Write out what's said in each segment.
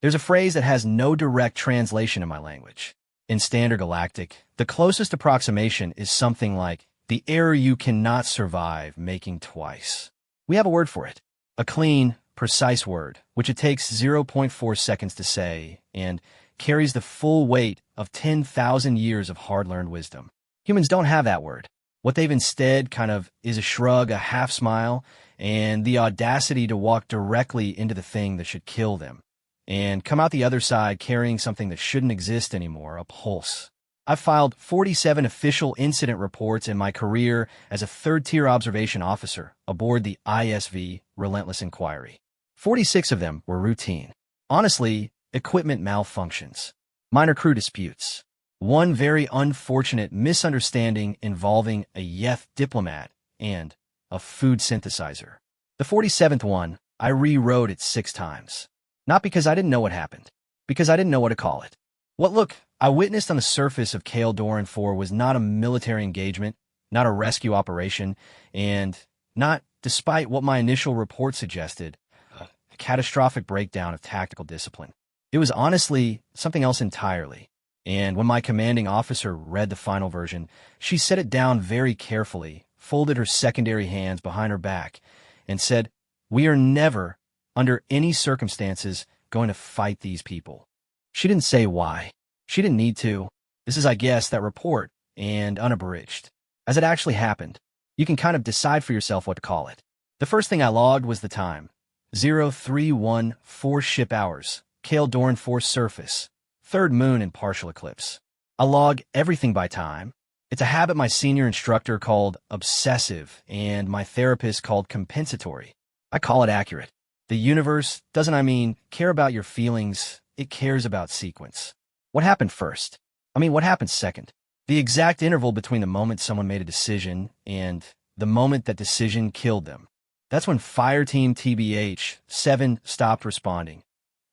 There's a phrase that has no direct translation in my language. In Standard Galactic, the closest approximation is something like, the error you cannot survive making twice. We have a word for it. A clean, precise word, which it takes 0.4 seconds to say, and carries the full weight of 10,000 years of hard-learned wisdom. Humans don't have that word. What they've instead kind of is a shrug, a half smile, and the audacity to walk directly into the thing that should kill them, and come out the other side carrying something that shouldn't exist anymore, a pulse. I've filed 47 official incident reports in my career as a third-tier observation officer aboard the ISV Relentless Inquiry. 46 of them were routine. Honestly, equipment malfunctions, minor crew disputes, one very unfortunate misunderstanding involving a Yeth diplomat and a food synthesizer. The 47th one, I rewrote it 6 times. Not because I didn't know what happened, because I didn't know what to call it. What look I witnessed on the surface of Kale Doran 4 was not a military engagement, not a rescue operation, and not, despite what my initial report suggested, a catastrophic breakdown of tactical discipline. It was honestly something else entirely. And when my commanding officer read the final version, she set it down very carefully, folded her secondary hands behind her back, and said, "We are never, under any circumstances, going to fight these people." She didn't say why. She didn't need to. This is, I guess, that report, and unabridged. As it actually happened, you can kind of decide for yourself what to call it. The first thing I logged was the time. 0314 ship hours. Kale Doran 4 surface. Third moon in partial eclipse. I log everything by time. It's a habit my senior instructor called obsessive and my therapist called compensatory. I call it accurate. The universe doesn't, care about your feelings. It cares about sequence. What happened first? What happened second? The exact interval between the moment someone made a decision and the moment that decision killed them. That's when Fireteam TBH 7 stopped responding.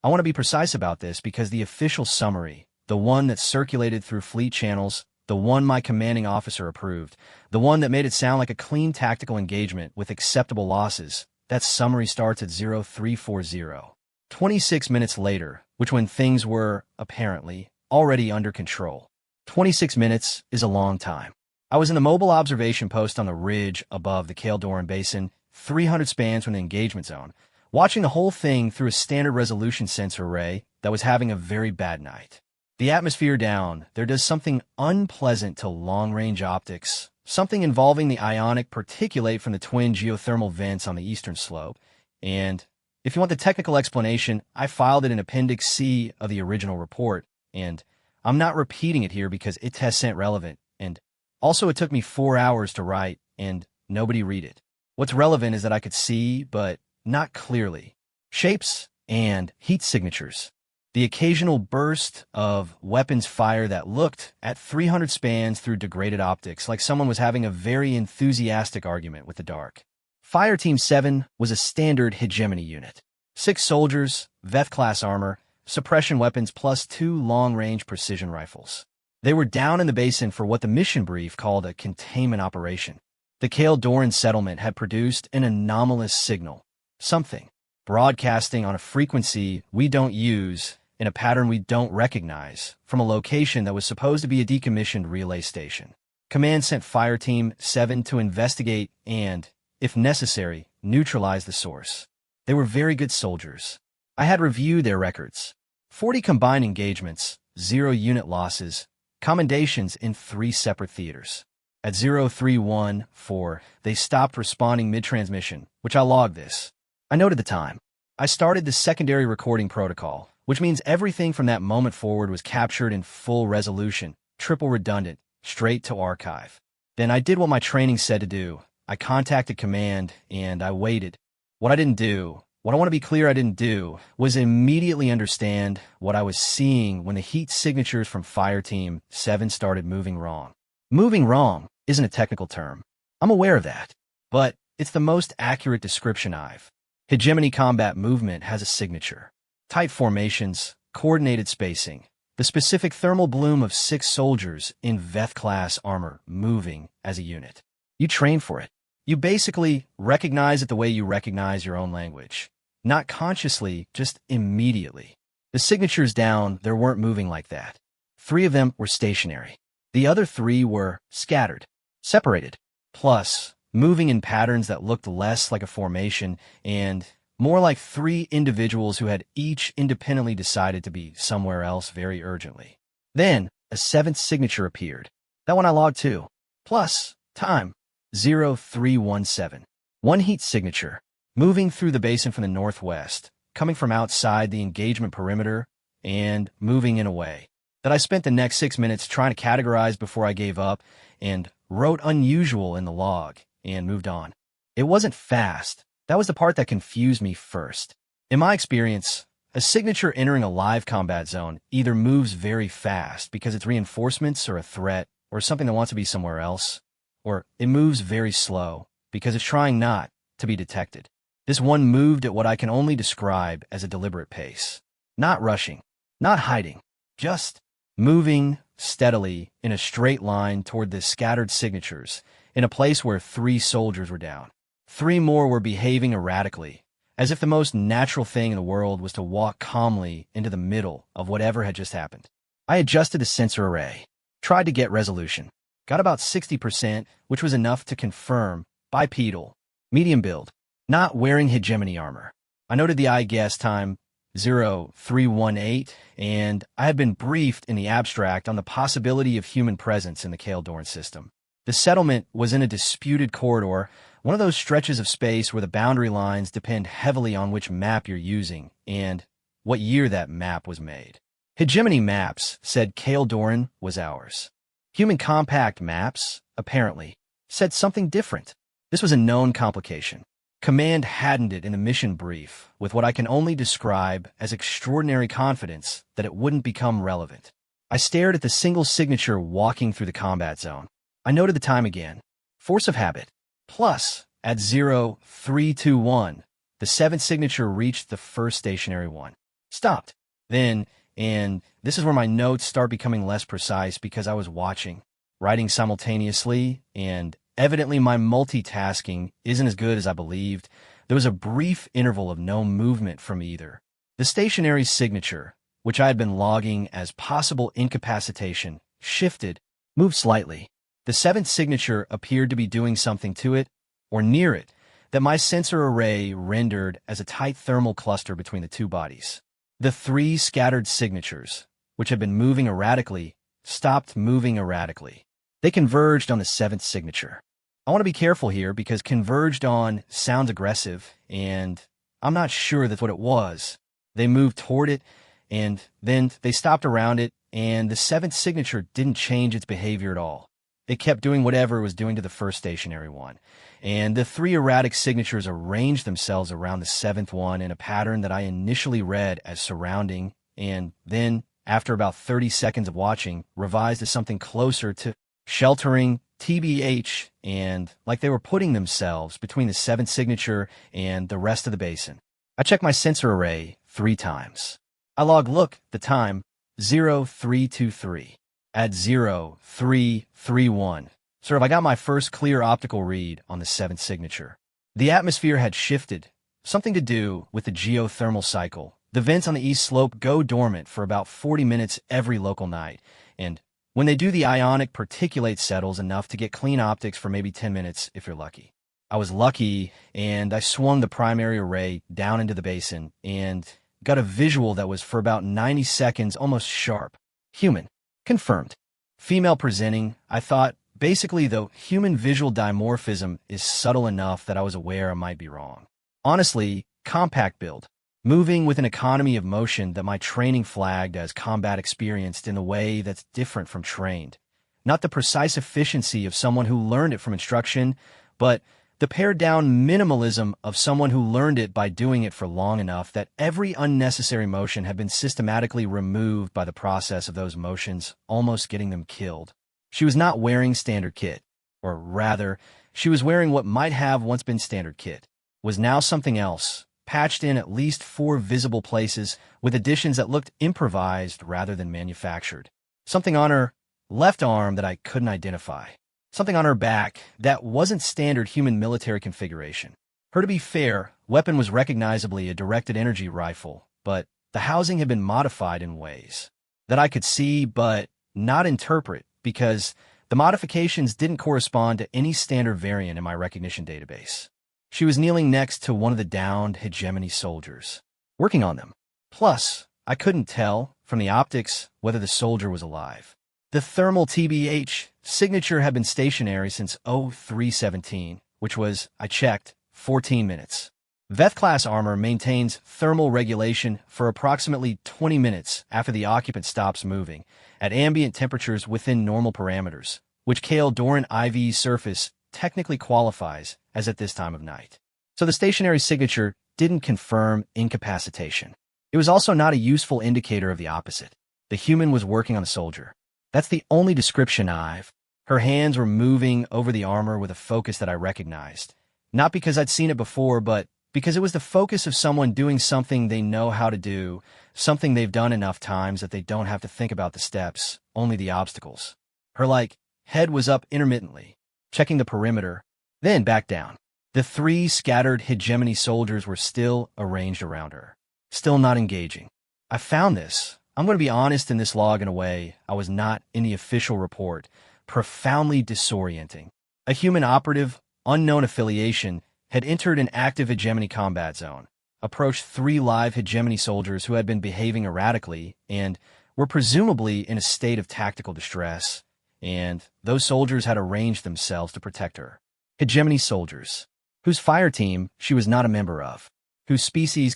I want to be precise about this because the official summary, the one that circulated through fleet channels, the one my commanding officer approved, the one that made it sound like a clean tactical engagement with acceptable losses, that summary starts at 0340. 26 minutes later, which when things were, apparently, already under control. 26 minutes is a long time. I was in a mobile observation post on the ridge above the Kale Doran Basin, 300 spans from the engagement zone, watching the whole thing through a standard resolution sensor array that was having a very bad night. The atmosphere down, there does something unpleasant to long-range optics, something involving the ionic particulate from the twin geothermal vents on the eastern slope, and if you want the technical explanation, I filed it in Appendix C of the original report, and I'm not repeating it here because it tescent relevant, and also it took me 4 hours to write, and nobody read it. What's relevant is that I could see, but not clearly, shapes and heat signatures. The occasional burst of weapons fire that looked, at 300 spans through degraded optics, like someone was having a very enthusiastic argument with the dark. Fireteam 7 was a standard hegemony unit. 6 soldiers, Veth-class armor, suppression weapons plus 2 long-range precision rifles. They were down in the basin for what the mission brief called a containment operation. The Kale Doran settlement had produced an anomalous signal. Something. Broadcasting on a frequency we don't use, in a pattern we don't recognize, from a location that was supposed to be a decommissioned relay station. Command sent Fireteam 7 to investigate and, if necessary, neutralize the source. They were very good soldiers. I had reviewed their records. 40 combined engagements, 0 unit losses, commendations in 3 separate theaters. At 0314, they stopped responding mid-transmission, which I logged this. I noted the time. I started the secondary recording protocol, which means everything from that moment forward was captured in full resolution, triple redundant, straight to archive. Then I did what my training said to do. I contacted command, and I waited. What I didn't do, what I want to be clear I didn't do, was immediately understand what I was seeing when the heat signatures from Fireteam 7 started moving wrong. Moving wrong isn't a technical term. I'm aware of that. But it's the most accurate description I've. Hegemony combat movement has a signature. Tight formations, coordinated spacing, the specific thermal bloom of 6 soldiers in Veth-class armor moving as a unit. You train for it. You basically recognize it the way you recognize your own language. Not consciously, just immediately. The signatures down there weren't moving like that. 3 of them were stationary. The other 3 were scattered, separated, plus moving in patterns that looked less like a formation and more like 3 individuals who had each independently decided to be somewhere else very urgently. Then, a 7th signature appeared. That one I logged too. Plus, time, 0317. One heat signature, moving through the basin from the northwest, coming from outside the engagement perimeter, and moving in a way that I spent the next 6 minutes trying to categorize before I gave up and wrote unusual in the log and moved on. It wasn't fast. That was the part that confused me first. In my experience, a signature entering a live combat zone either moves very fast because it's reinforcements or a threat or something that wants to be somewhere else, or it moves very slow because it's trying not to be detected. This one moved at what I can only describe as a deliberate pace. Not rushing, not hiding, just moving steadily in a straight line toward the scattered signatures in a place where 3 soldiers were down. 3 more were behaving erratically, as if the most natural thing in the world was to walk calmly into the middle of whatever had just happened. I adjusted the sensor array, tried to get resolution, got about 60%, which was enough to confirm bipedal, medium build, not wearing hegemony armor. I noted the I-guess time 0318, and I had been briefed in the abstract on the possibility of human presence in the Kale Dorn system. The settlement was in a disputed corridor, one of those stretches of space where the boundary lines depend heavily on which map you're using and what year that map was made. Hegemony maps said Kale Dorn was ours. Human compact maps, apparently, said something different. This was a known complication. Command hadn't it in the mission brief with what I can only describe as extraordinary confidence that it wouldn't become relevant. I stared at the single signature walking through the combat zone. I noted the time again. Force of habit. Plus, at 0321, the 7th signature reached the first stationary one. Stopped. Then, and this is where my notes start becoming less precise because I was watching, writing simultaneously, and evidently my multitasking isn't as good as I believed. There was a brief interval of no movement from either. The stationary signature, which I had been logging as possible incapacitation, shifted, moved slightly. The 7th signature appeared to be doing something to it, or near it, that my sensor array rendered as a tight thermal cluster between the 2 bodies. The 3 scattered signatures, which had been moving erratically, stopped moving erratically. They converged on the 7th signature. I want to be careful here because converged on sounds aggressive, and I'm not sure that's what it was. They moved toward it, and then they stopped around it, and the 7th signature didn't change its behavior at all. It kept doing whatever it was doing to the first stationary one, and the 3 erratic signatures arranged themselves around the 7th one in a pattern that I initially read as surrounding, and then, after about 30 seconds of watching, revised as something closer to sheltering, TBH, and like they were putting themselves between the 7th signature and the rest of the basin. I checked my sensor array 3 times. I look, the time, 0323. At 0331, I got my first clear optical read on the 7th signature. The atmosphere had shifted, something to do with the geothermal cycle. The vents on the east slope go dormant for about 40 minutes every local night, and when they do, the ionic particulate settles enough to get clean optics for maybe 10 minutes if you're lucky. I was lucky, and I swung the primary array down into the basin and got a visual that was for about 90 seconds almost sharp. Human. Confirmed. Female presenting, I thought. Basically, though, human visual dimorphism is subtle enough that I was aware I might be wrong. Honestly, compact build. Moving with an economy of motion that my training flagged as combat experienced in a way that's different from trained. Not the precise efficiency of someone who learned it from instruction, but the pared-down minimalism of someone who learned it by doing it for long enough that every unnecessary motion had been systematically removed by the process of those motions, almost getting them killed. She was not wearing standard kit, or rather, she was wearing what might have once been standard kit, was now something else, patched in at least 4 visible places with additions that looked improvised rather than manufactured. Something on her left arm that I couldn't identify. Something on her back that wasn't standard human military configuration. Her, to be fair, weapon was recognizably a directed energy rifle, but The housing had been modified in ways that I could see but not interpret because the modifications didn't correspond to any standard variant in my recognition database. She was kneeling next to one of the downed hegemony soldiers, working on them. Plus, I couldn't tell from the optics whether the soldier was alive. The thermal TBH signature had been stationary since 0317, which was, I checked, 14 minutes. Veth-class armor maintains thermal regulation for approximately 20 minutes after the occupant stops moving, at ambient temperatures within normal parameters, which Kale Doran IV's surface technically qualifies as at this time of night. So the stationary signature didn't confirm incapacitation. It was also not a useful indicator of the opposite. The human was working on the soldier. That's the only description I've. Her hands were moving over the armor with a focus that I recognized. Not because I'd seen it before, but because it was the focus of someone doing something they know how to do, something they've done enough times that they don't have to think about the steps, only the obstacles. Her, head was up intermittently, checking the perimeter, then back down. The 3 scattered hegemony soldiers were still arranged around her, still not engaging. I found this, I'm going to be honest in this log in a way I was not in the official report, profoundly disorienting. A human operative, unknown affiliation, had entered an active hegemony combat zone, approached 3 live hegemony soldiers who had been behaving erratically and were presumably in a state of tactical distress, and those soldiers had arranged themselves to protect her. Hegemony soldiers, whose fire team she was not a member of, whose species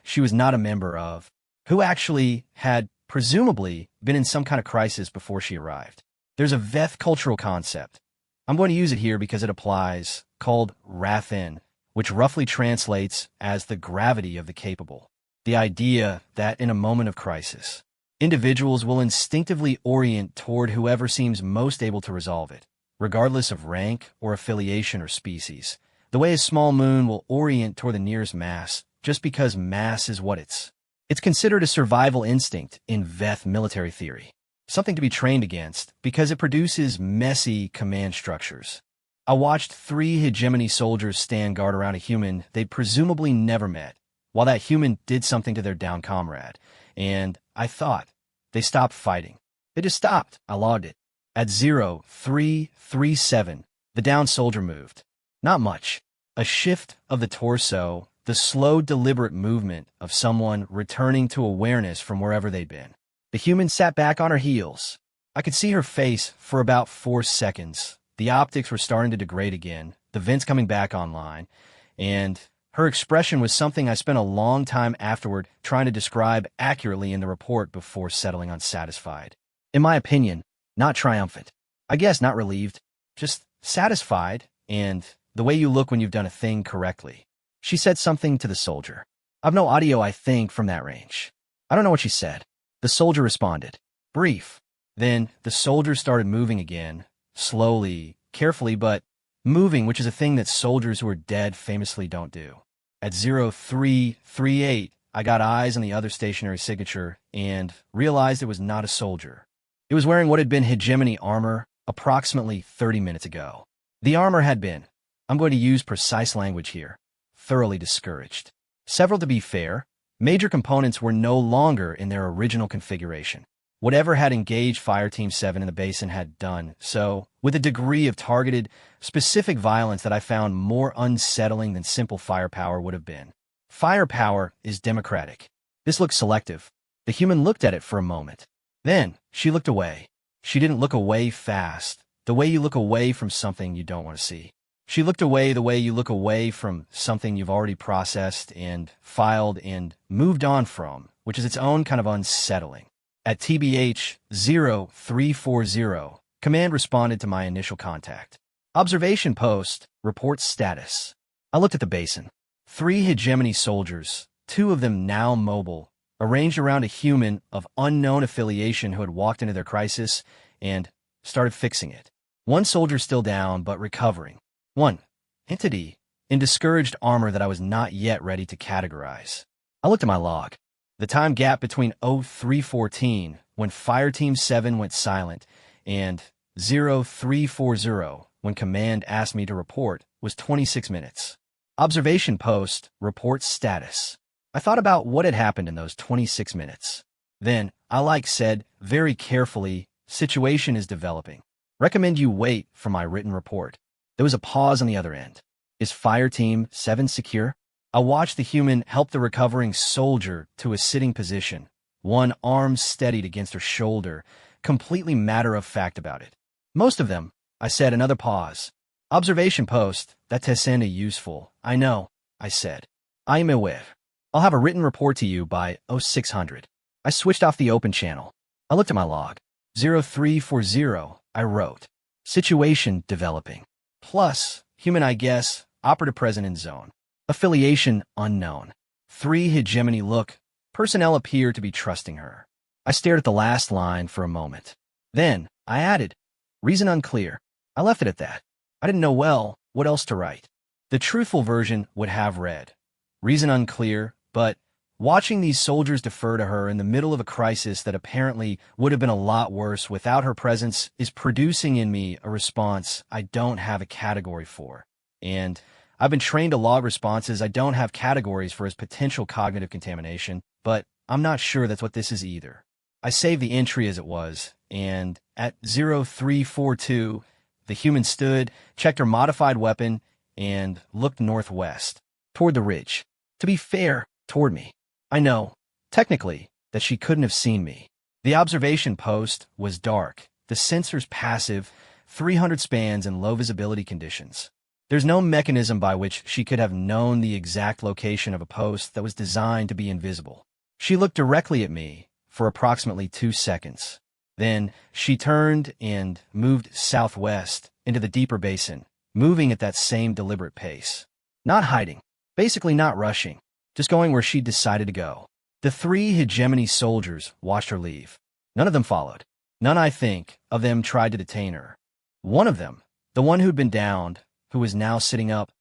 she was not a member of, who actually had presumably been in some kind of crisis before she arrived. There's a Veth cultural concept. I'm going to use it here because it applies, called Rathin, which roughly translates as the gravity of the capable. The idea that in a moment of crisis, individuals will instinctively orient toward whoever seems most able to resolve it, regardless of rank or affiliation or species. The way a small moon will orient toward the nearest mass, just because mass is what it's considered a survival instinct in Veth military theory. Something to be trained against because it produces messy command structures. I watched 3 hegemony soldiers stand guard around a human they'd presumably never met, while that human did something to their down comrade, and I thought they stopped fighting. They just stopped. I logged it. At 0337, the downed soldier moved. Not much. A shift of the torso, the slow, deliberate movement of someone returning to awareness from wherever they'd been. The human sat back on her heels. I could see her face for about 4 seconds. The optics were starting to degrade again, the vents coming back online, and her expression was something I spent a long time afterward trying to describe accurately in the report before settling on satisfied. In my opinion, not triumphant. I guess not relieved, just satisfied, and the way you look when you've done a thing correctly. She said something to the soldier. I've no audio, I think, from that range. I don't know what she said. The soldier responded. Brief. Then the soldier started moving again, slowly, carefully, but moving, which is a thing that soldiers who are dead famously don't do. At 0338, I got eyes on the other stationary signature and realized it was not a soldier. It was wearing what had been hegemony armor approximately 30 minutes ago. The armor had been, I'm going to use precise language here, thoroughly discouraged. Several, to be fair, major components were no longer in their original configuration. Whatever had engaged Fire Team 7 in the basin had done so, with a degree of targeted, specific violence that I found more unsettling than simple firepower would have been. Firepower is democratic. This looked selective. The human looked at it for a moment. Then, she looked away. She didn't look away fast, the way you look away from something you don't want to see. She looked away the way you look away from something you've already processed and filed and moved on from, which is its own kind of unsettling. At TBH 0340, command responded to my initial contact. Observation post, report status. I looked at the basin. 3 hegemony soldiers, 2 of them now mobile, arranged around a human of unknown affiliation who had walked into their crisis and started fixing it. 1 soldier still down but recovering. 1 entity in discouraged armor that I was not yet ready to categorize. I looked at my log. The time gap between 0314, when Fire Team 7 went silent, and 0340, when command asked me to report, was 26 minutes. Observation post, report status. I thought about what had happened in those 26 minutes. Then, said, very carefully, situation is developing. Recommend you wait for my written report. There was a pause on the other end. Is Fire Team 7 secure? I watched the human help the recovering soldier to a sitting position, one arm steadied against her shoulder, completely matter-of-fact about it. Most of them, I said, another pause. Observation post, that tesenda useful. I know, I said. I am aware. I'll have a written report to you by 0600. I switched off the open channel. I looked at my log. 0340, I wrote. Situation developing. Plus, human I guess, operative present in zone. Affiliation unknown. 3 hegemony look. Personnel appear to be trusting her. I stared at the last line for a moment. Then, I added, reason unclear. I left it at that. I didn't know well what else to write. The truthful version would have read, reason unclear, but watching these soldiers defer to her in the middle of a crisis that apparently would have been a lot worse without her presence is producing in me a response I don't have a category for. And I've been trained to log responses I don't have categories for as potential cognitive contamination, but I'm not sure that's what this is either. I saved the entry as it was, and at 0342, the human stood, checked her modified weapon, and looked northwest, toward the ridge. To be fair, toward me. I know, technically, that she couldn't have seen me. The observation post was dark, the sensors passive, 300 spans and low visibility conditions. There's no mechanism by which she could have known the exact location of a post that was designed to be invisible. She looked directly at me for approximately 2 seconds. Then she turned and moved southwest into the deeper basin, moving at that same deliberate pace. Not hiding, basically not rushing, just going where she'd decided to go. The 3 hegemony soldiers watched her leave. None of them followed. None, I think, of them tried to detain her. One of them, the one who'd been downed, who was now sitting up,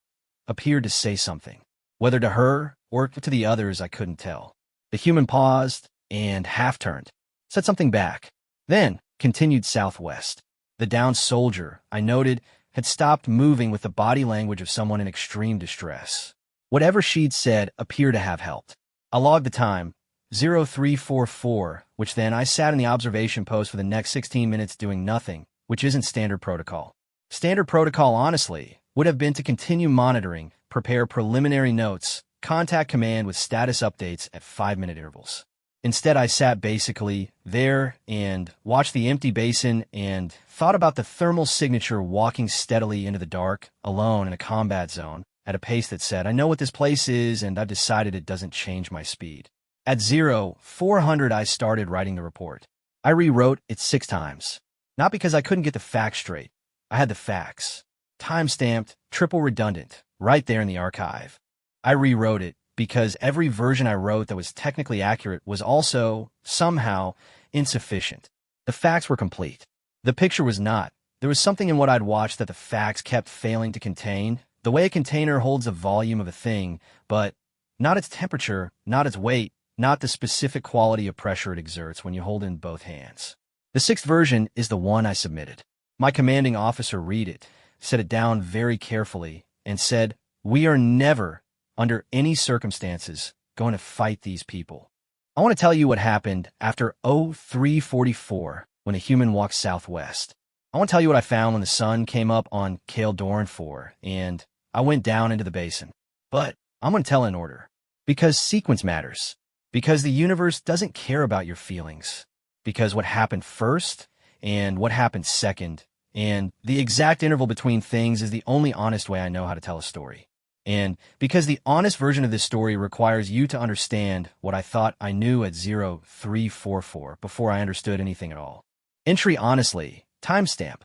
appeared to say something. Whether to her or to the others, I couldn't tell. The human paused and half-turned, said something back, then continued southwest. The downed soldier, I noted, had stopped moving with the body language of someone in extreme distress. Whatever she'd said appeared to have helped. I logged the time, 0344, which then I sat in the observation post for the next 16 minutes doing nothing, which isn't standard protocol. Standard protocol, honestly, would have been to continue monitoring, prepare preliminary notes, contact command with status updates at 5-minute intervals. Instead, I sat basically there and watched the empty basin and thought about the thermal signature walking steadily into the dark, alone in a combat zone, at a pace that said, I know what this place is and I've decided it doesn't change my speed. At 0400, I started writing the report. I rewrote it 6 times. Not because I couldn't get the facts straight. I had the facts. Time-stamped, triple redundant, right there in the archive. I rewrote it because every version I wrote that was technically accurate was also, somehow, insufficient. The facts were complete. The picture was not. There was something in what I'd watched that the facts kept failing to contain. The way a container holds the volume of a thing, but not its temperature, not its weight, not the specific quality of pressure it exerts when you hold it in both hands. The 6th version is the one I submitted. My commanding officer read it, set it down very carefully, and said, we are never, under any circumstances, going to fight these people. I want to tell you what happened after 0344 when a human walked southwest. I want to tell you what I found when the sun came up on Kale Doran 4, and I went down into the basin. But I'm going to tell in order. Because sequence matters. Because the universe doesn't care about your feelings. Because what happened first, and what happened second, and the exact interval between things is the only honest way I know how to tell a story. And because the honest version of this story requires you to understand what I thought I knew at 0344 before I understood anything at all. Entry honestly, timestamp,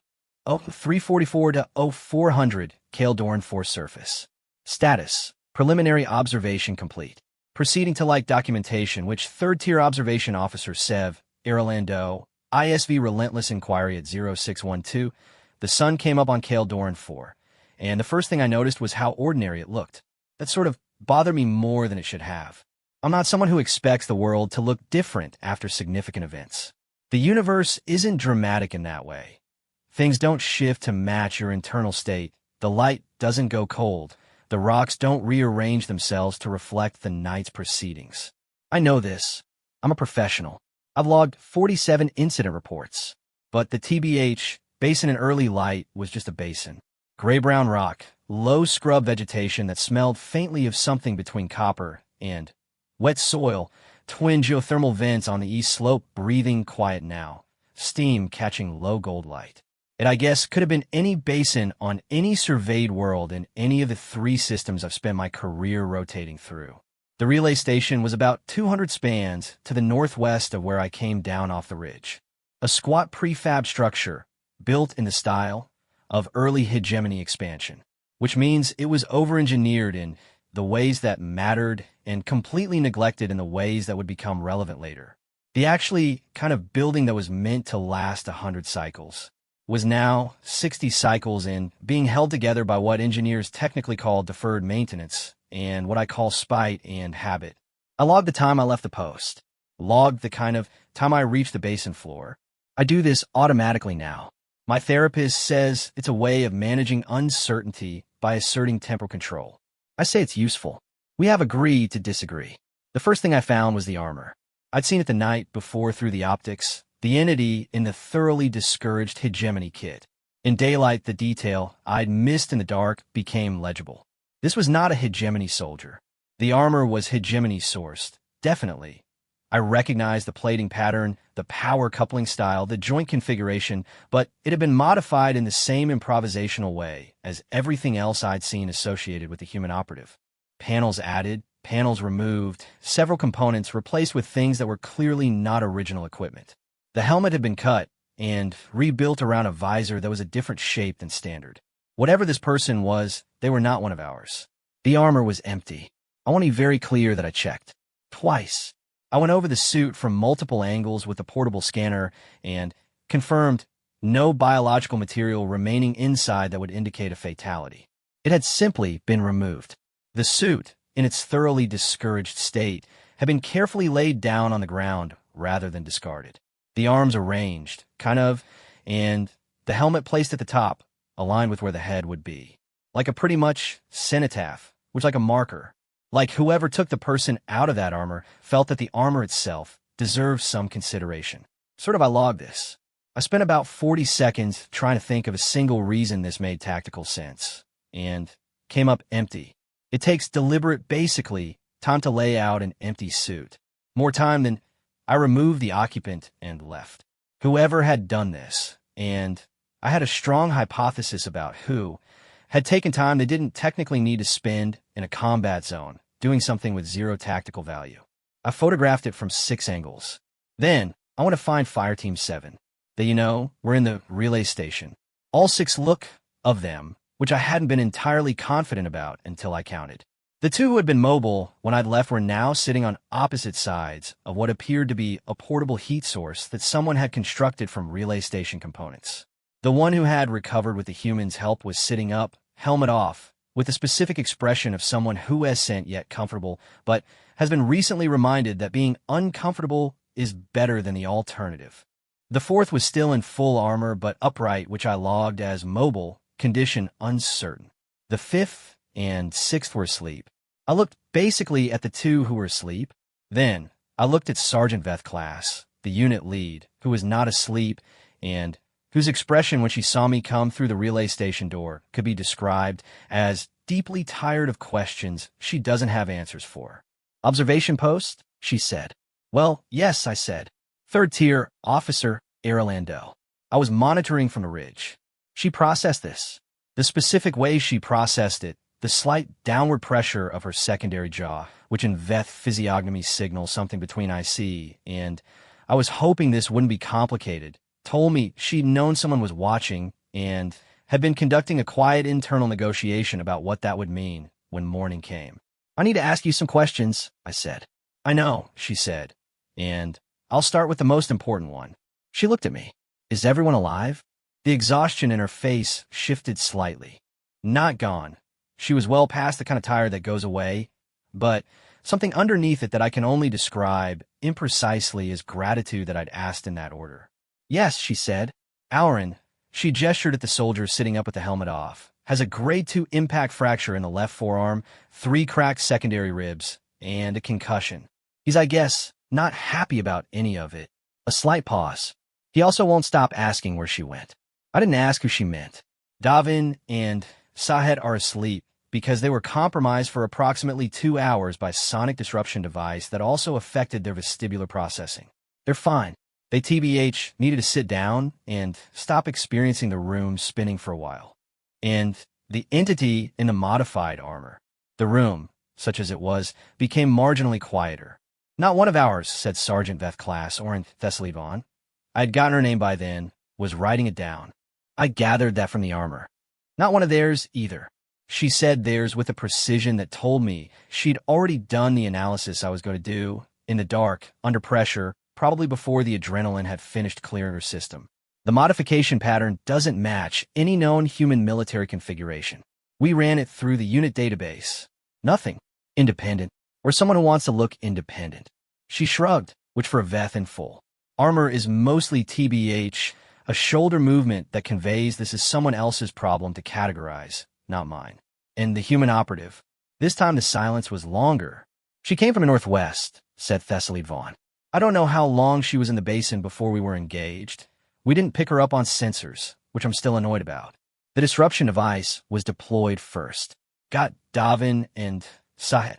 0344 to 0400, Kale Doran 4 surface. Status, preliminary observation complete. Proceeding to like documentation, which 3rd-tier observation officer Sev, Irlando, ISV relentless inquiry at 0612, the sun came up on Kale Doran 4. And the first thing I noticed was how ordinary it looked. That sort of bothered me more than it should have. I'm not someone who expects the world to look different after significant events. The universe isn't dramatic in that way. Things don't shift to match your internal state. The light doesn't go cold. The rocks don't rearrange themselves to reflect the night's proceedings. I know this. I'm a professional. I've logged 47 incident reports. But the TBH, basin in early light, was just a basin. Gray-brown rock, low scrub vegetation that smelled faintly of something between copper and wet soil, twin geothermal vents on the east slope breathing quiet now, steam catching low gold light. It, I guess, could have been any basin on any surveyed world in any of the 3 systems I've spent my career rotating through. The relay station was about 200 spans to the northwest of where I came down off the ridge. A squat prefab structure built in the style of early hegemony expansion, which means it was over-engineered in the ways that mattered and completely neglected in the ways that would become relevant later. The actually kind of building that was meant to last 100 cycles was now 60 cycles in, being held together by what engineers technically call deferred maintenance and what I call spite and habit. I logged the time I left the post, logged the kind of time I reached the basin floor. I do this automatically now. My therapist says it's a way of managing uncertainty by asserting temporal control. I say it's useful. We have agreed to disagree. The first thing I found was the armor. I'd seen it the night before through the optics, the entity in the thoroughly discouraged hegemony kit. In daylight, the detail I'd missed in the dark became legible. This was not a hegemony soldier. The armor was hegemony sourced, definitely. I recognized the plating pattern, the power coupling style, the joint configuration, but it had been modified in the same improvisational way as everything else I'd seen associated with the human operative. Panels added, panels removed, several components replaced with things that were clearly not original equipment. The helmet had been cut and rebuilt around a visor that was a different shape than standard. Whatever this person was, they were not one of ours. The armor was empty. I want to be very clear that I checked. Twice. I went over the suit from multiple angles with a portable scanner and confirmed no biological material remaining inside that would indicate a fatality. It had simply been removed. The suit, in its thoroughly discouraged state, had been carefully laid down on the ground rather than discarded. The arms arranged, kind of, and the helmet placed at the top, aligned with where the head would be. Like a pretty much cenotaph, which like a marker. Like whoever took the person out of that armor felt that the armor itself deserved some consideration. Sort of I logged this. I spent about 40 seconds trying to think of a single reason this made tactical sense, and came up empty. It takes deliberate, basically, time to lay out an empty suit. More time than I removed the occupant and left. Whoever had done this, and I had a strong hypothesis about who, had taken time they didn't technically need to spend in a combat zone, doing something with zero tactical value. I photographed it from 6 angles. Then, I want to find Fireteam 7. They, were in the relay station. All 6 look of them, which I hadn't been entirely confident about until I counted. The 2 who had been mobile when I'd left were now sitting on opposite sides of what appeared to be a portable heat source that someone had constructed from relay station components. The one who had recovered with the human's help was sitting up, helmet off, with a specific expression of someone who has sent yet comfortable, but has been recently reminded that being uncomfortable is better than the alternative. The 4th was still in full armor but upright, which I logged as mobile, condition uncertain. The 5th and 6th were asleep. I looked basically at the 2 who were asleep. Then, I looked at Sergeant Veth class, the unit lead, who was not asleep and whose expression when she saw me come through the relay station door could be described as deeply tired of questions she doesn't have answers for. Observation post? She said. Well, yes, I said. 3rd tier, Officer Erlandel. I was monitoring from the ridge. She processed this. The specific way she processed it, the slight downward pressure of her secondary jaw, which in Veth physiognomy signals something between IC, and I was hoping this wouldn't be complicated, told me she'd known someone was watching and had been conducting a quiet internal negotiation about what that would mean when morning came. I need to ask you some questions, I said. I know, she said, and I'll start with the most important one. She looked at me. Is everyone alive? The exhaustion in her face shifted slightly. Not gone. She was well past the kind of tired that goes away, but something underneath it that I can only describe imprecisely as gratitude that I'd asked in that order. Yes, she said. Auron. She gestured at the soldier sitting up with the helmet off, Has a grade 2 impact fracture in the left forearm, 3 cracked secondary ribs, and a concussion. He's, I guess, not happy about any of it. A slight pause. He also won't stop asking where she went. I didn't ask who she meant. Davin and Sahed are asleep because they were compromised for approximately 2 hours by sonic disruption device that also affected their vestibular processing. They're fine. They TBH needed to sit down and stop experiencing the room spinning for a while. And the entity in the modified armor, the room, such as it was, became marginally quieter. Not one of ours, said Sergeant Veth Class Orin Thessaly Vaughn. I had gotten her name by then, was writing it down. I gathered that from the armor. Not one of theirs either. She said theirs with a precision that told me she'd already done the analysis I was going to do, in the dark, under pressure, probably before the adrenaline had finished clearing her system. The modification pattern doesn't match any known human military configuration. We ran it through the unit database. Nothing. Independent. Or someone who wants to look independent. She shrugged, which for a Veth in full. Armor is mostly TBH, a shoulder movement that conveys this is someone else's problem to categorize, not mine. And the human operative. This time the silence was longer. She came from the northwest, said Thessaly Vaughn. I don't know how long she was in the basin before we were engaged. We didn't pick her up on sensors, which I'm still annoyed about. The disruption device was deployed first. Got Davin and Sahed.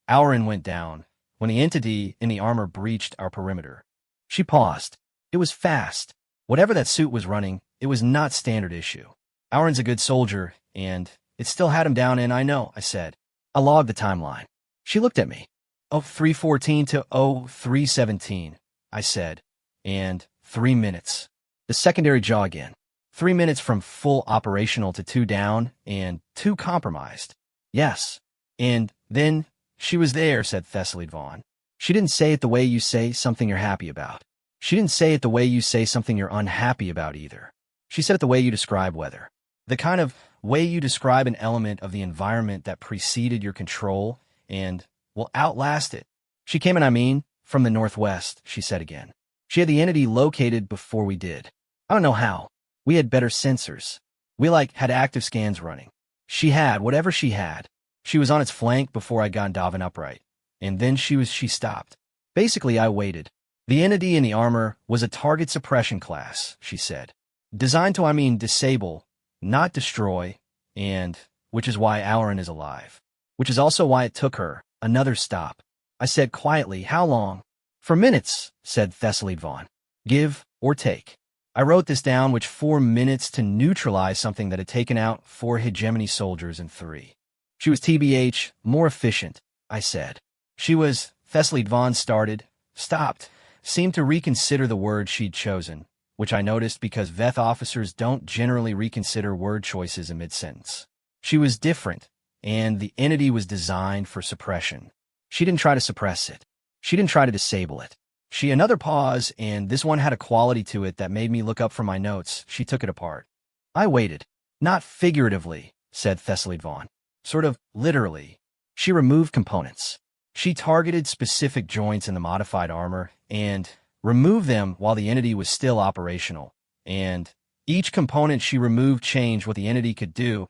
Aurin went down when the entity in the armor breached our perimeter. She paused. It was fast. Whatever that suit was running, it was not standard issue. Aurin's a good soldier, and it still had him down in, I know, I said. I logged the timeline. She looked at me. 0314 to 0317, I said, and 3 minutes. The secondary jaw again. 3 minutes from full operational to 2 down and 2 compromised. Yes. And then she was there, said Thessaly Vaughn. She didn't say it the way you say something you're happy about. She didn't say it the way you say something you're unhappy about either. She said it the way you describe weather. The kind of way you describe an element of the environment that preceded your control and will outlast it. She came in, from the northwest, she said again. She had the entity located before we did. I don't know how. We had better sensors. We had active scans running. She had whatever she had. She was on its flank before I got Davin upright. And then she stopped. Basically, I waited. The entity in the armor was a target suppression class, she said. Designed to, disable, not destroy, and which is why Aurin is alive. Which is also why it took her another stop. I said quietly, how long? For minutes, said Thessaly Vaughn. Give or take. I wrote this down, which 4 minutes to neutralize something that had taken out 4 hegemony soldiers in 3. She was TBH, more efficient, I said. She was, Thessaly Vaughn stopped, seemed to reconsider the word she'd chosen, which I noticed because Veth officers don't generally reconsider word choices in mid-sentence. She was different, and the entity was designed for suppression. She didn't try to suppress it. She didn't try to disable it. Another pause, and this one had a quality to it that made me look up from my notes. She took it apart. I waited. Not figuratively, said Thessaly Vaughn. Sort of literally. She removed components. She targeted specific joints in the modified armor and removed them while the entity was still operational. And each component she removed changed what the entity could do,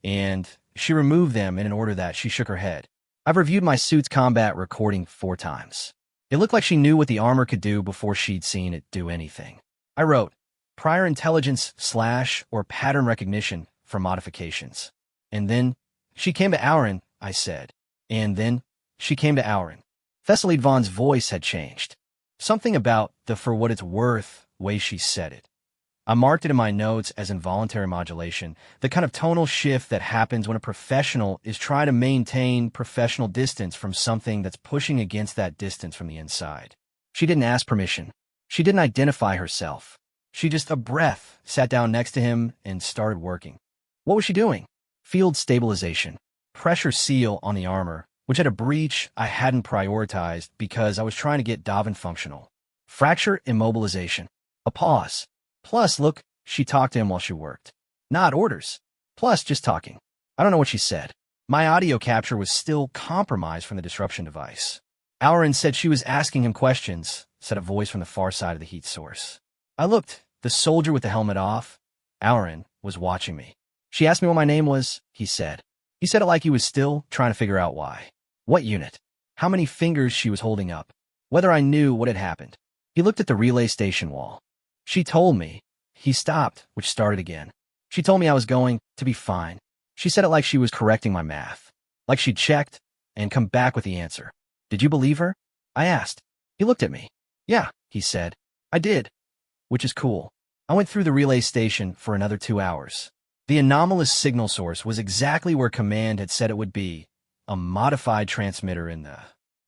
and she removed them in an order that she shook her head. I've reviewed my suit's combat recording 4 times. It looked like she knew what the armor could do before she'd seen it do anything. I wrote, prior intelligence / or pattern recognition for modifications. And then she came to Aurin, I said. And then she came to Aurin. Thessaly Vaughn's voice had changed. Something about the for what it's worth way she said it. I marked it in my notes as involuntary modulation, the kind of tonal shift that happens when a professional is trying to maintain professional distance from something that's pushing against that distance from the inside. She didn't ask permission. She didn't identify herself. She just a breath sat down next to him and started working. What was she doing? Field stabilization. Pressure seal on the armor, which had a breach I hadn't prioritized because I was trying to get Davin functional. Fracture immobilization. A pause. Plus, look, she talked to him while she worked. Not orders. Plus, just talking. I don't know what she said. My audio capture was still compromised from the disruption device. Aurin said she was asking him questions, said a voice from the far side of the heat source. I looked. The soldier with the helmet off, Aurin, was watching me. She asked me what my name was, he said. He said it like he was still trying to figure out why. What unit? How many fingers she was holding up? Whether I knew what had happened. He looked at the relay station wall. She told me. He stopped, which started again. She told me I was going to be fine. She said it like she was correcting my math. Like she'd checked and come back with the answer. Did you believe her? I asked. He looked at me. Yeah, he said. I did. Which is cool. I went through the relay station for another 2 hours. The anomalous signal source was exactly where Command had said it would be, a modified transmitter in the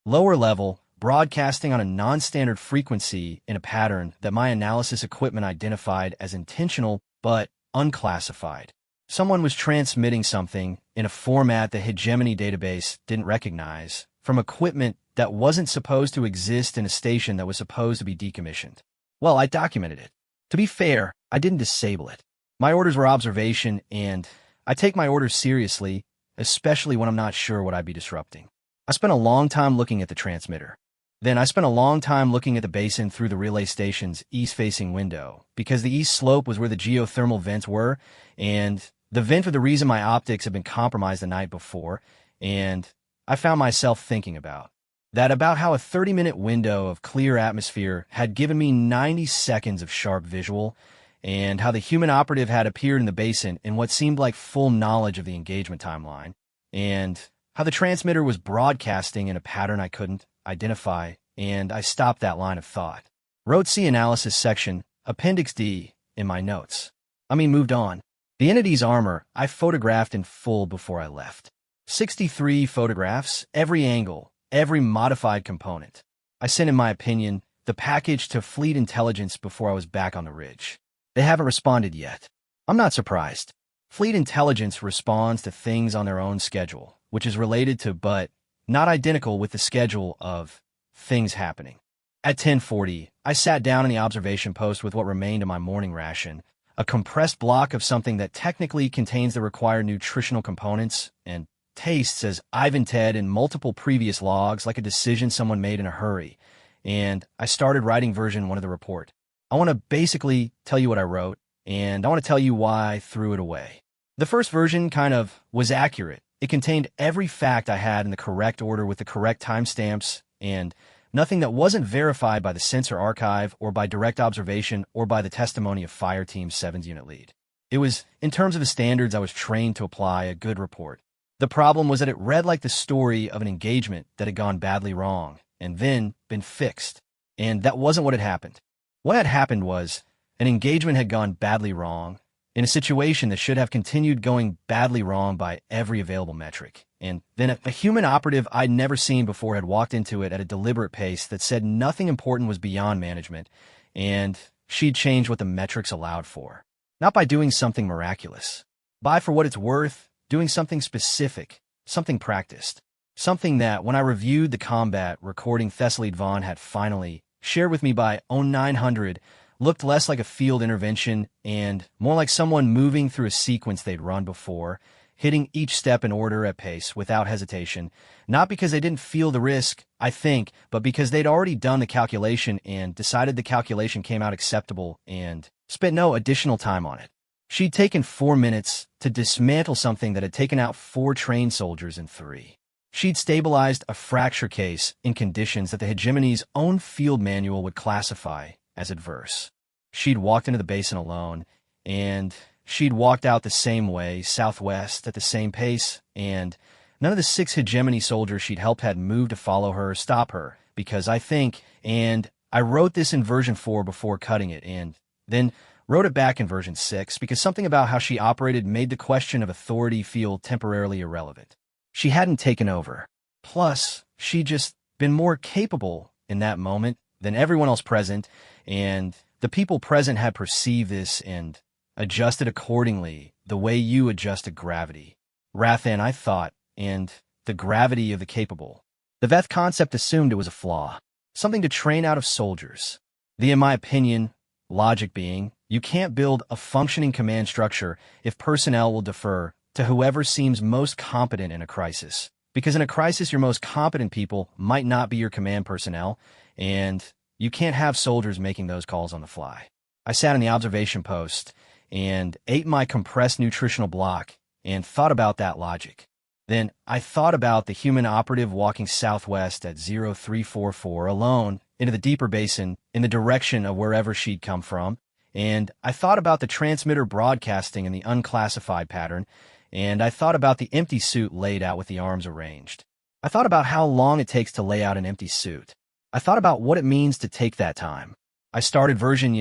lower level, broadcasting on a non-standard frequency in a pattern that my analysis equipment identified as intentional but unclassified. Someone was transmitting something in a format the hegemony database didn't recognize from equipment that wasn't supposed to exist in a station that was supposed to be decommissioned. Well, I documented it. To be fair, I didn't disable it. My orders were observation, and I take my orders seriously, especially when I'm not sure what I'd be disrupting. I spent a long time looking at the transmitter. Then I spent a long time looking at the basin through the relay station's east-facing window, because the east slope was where the geothermal vents were, and the vent for the reason my optics had been compromised the night before, and I found myself thinking about how a 30-minute window of clear atmosphere had given me 90 seconds of sharp visual, and how the human operative had appeared in the basin in what seemed like full knowledge of the engagement timeline, and how the transmitter was broadcasting in a pattern I couldn't identify, and I stopped that line of thought. Wrote C analysis section, Appendix D, in my notes. Moved on. The entity's armor I photographed in full before I left. 63 photographs, every angle, every modified component. I sent, in my opinion, the package to Fleet Intelligence before I was back on the ridge. They haven't responded yet. I'm not surprised. Fleet Intelligence responds to things on their own schedule, which is related to but not identical with the schedule of things happening. At 10:40, I sat down in the observation post with what remained of my morning ration, a compressed block of something that technically contains the required nutritional components and tastes as Ivan Ted in multiple previous logs, like a decision someone made in a hurry. And I started writing version 1 of the report. I want to basically tell you what I wrote, and I want to tell you why I threw it away. The first version kind of was accurate. It contained every fact I had in the correct order with the correct timestamps, and nothing that wasn't verified by the sensor archive or by direct observation or by the testimony of Fire Team 7's unit lead. It was, in terms of the standards I was trained to apply, a good report. The problem was that it read like the story of an engagement that had gone badly wrong and then been fixed. And that wasn't what had happened. What had happened was an engagement had gone badly wrong in a situation that should have continued going badly wrong by every available metric. And then a human operative I'd never seen before had walked into it at a deliberate pace that said nothing important was beyond management, and she'd changed what the metrics allowed for. Not by doing something miraculous. By, for what it's worth, doing something specific, something practiced. Something that, when I reviewed the combat recording Thessalid Vaughn had finally shared with me by 0900, looked less like a field intervention and more like someone moving through a sequence they'd run before, hitting each step in order at pace without hesitation, not because they didn't feel the risk, I think, but because they'd already done the calculation and decided the calculation came out acceptable and spent no additional time on it. She'd taken 4 minutes to dismantle something that had taken out 4 trained soldiers in 3. She'd stabilized a fracture case in conditions that the hegemony's own field manual would classify as adverse. She'd walked into the basin alone, and she'd walked out the same way, southwest, at the same pace, and none of the 6 hegemony soldiers she'd helped had moved to follow her or stop her, because I think, and I wrote this in version 4 before cutting it, and then wrote it back in version 6, because something about how she operated made the question of authority feel temporarily irrelevant. She hadn't taken over. Plus, she'd just been more capable in that moment than everyone else present, and the people present had perceived this and adjusted accordingly, the way you adjust to gravity. Rathan, I thought, and the gravity of the capable. The Veth concept assumed it was a flaw, something to train out of soldiers. In my opinion, logic being, you can't build a functioning command structure if personnel will defer to whoever seems most competent in a crisis. Because in a crisis, your most competent people might not be your command personnel, and you can't have soldiers making those calls on the fly. I sat in the observation post, and ate my compressed nutritional block and thought about that logic. Then I thought about the human operative walking southwest at 0344 alone into the deeper basin in the direction of wherever she'd come from, and I thought about the transmitter broadcasting in the unclassified pattern, and I thought about the empty suit laid out with the arms arranged. I thought about how long it takes to lay out an empty suit. I thought about what it means to take that time. I started version,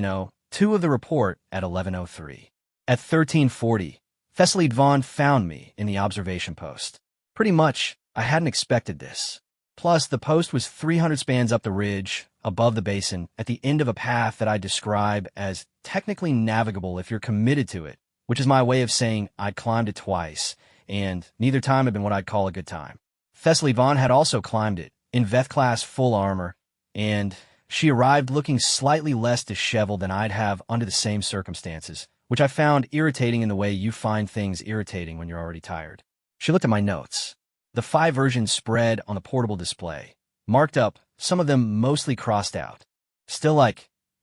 2 of the report at 11:03. At 13:40, Thessaly Vaughn found me in the observation post. Pretty much, I hadn't expected this. Plus, the post was 300 spans up the ridge, above the basin, at the end of a path that I describe as technically navigable if you're committed to it, which is my way of saying I'd climbed it twice, and neither time had been what I'd call a good time. Thessaly Vaughn had also climbed it, in Veth-class full armor, and she arrived looking slightly less disheveled than I'd have under the same circumstances, which I found irritating in the way you find things irritating when you're already tired. She looked at my notes. The 5 versions spread on the portable display, marked up, some of them mostly crossed out. Still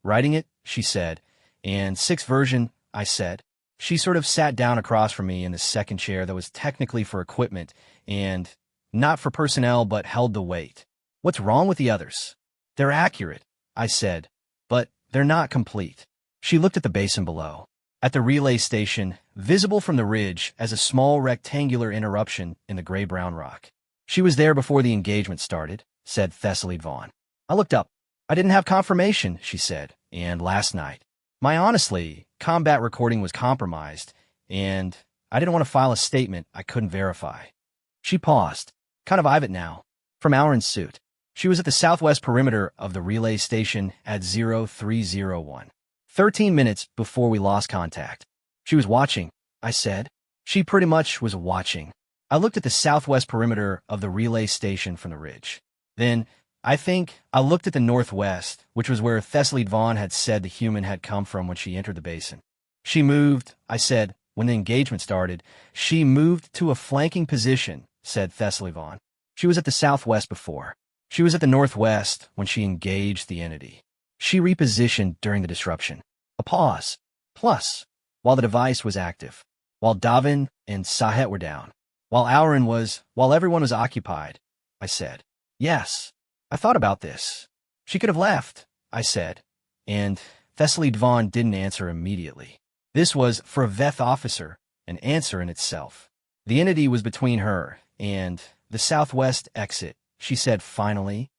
writing it, she said, and 6th version, I said. She sort of sat down across from me in the second chair that was technically for equipment and not for personnel but held the weight. What's wrong with the others? They're accurate, I said, but they're not complete. She looked at the basin below. At the relay station, visible from the ridge as a small rectangular interruption in the gray-brown rock. She was there before the engagement started, said Thessaly Vaughn. I looked up. I didn't have confirmation, she said, and last night. My honestly, combat recording was compromised, and I didn't want to file a statement I couldn't verify. She paused, kind of Ivat now, from Auron's suit. She was at the southwest perimeter of the relay station at 0301. 13 minutes before we lost contact. She was watching, I said. She pretty much was watching. I looked at the southwest perimeter of the relay station from the ridge. Then, I think, I looked at the northwest, which was where Thessaly Vaughn had said the human had come from when she entered the basin. She moved, I said, when the engagement started. She moved to a flanking position, said Thessaly Vaughn. She was at the southwest before. She was at the northwest when she engaged the entity. She repositioned during the disruption. A pause. Plus, while the device was active, while Davin and Sahet were down, while everyone was occupied, I said. Yes, I thought about this. She could have left, I said, and Thessaly Vaughn didn't answer immediately. This was, for a Veth officer, an answer in itself. The entity was between her and the southwest exit, she said finally.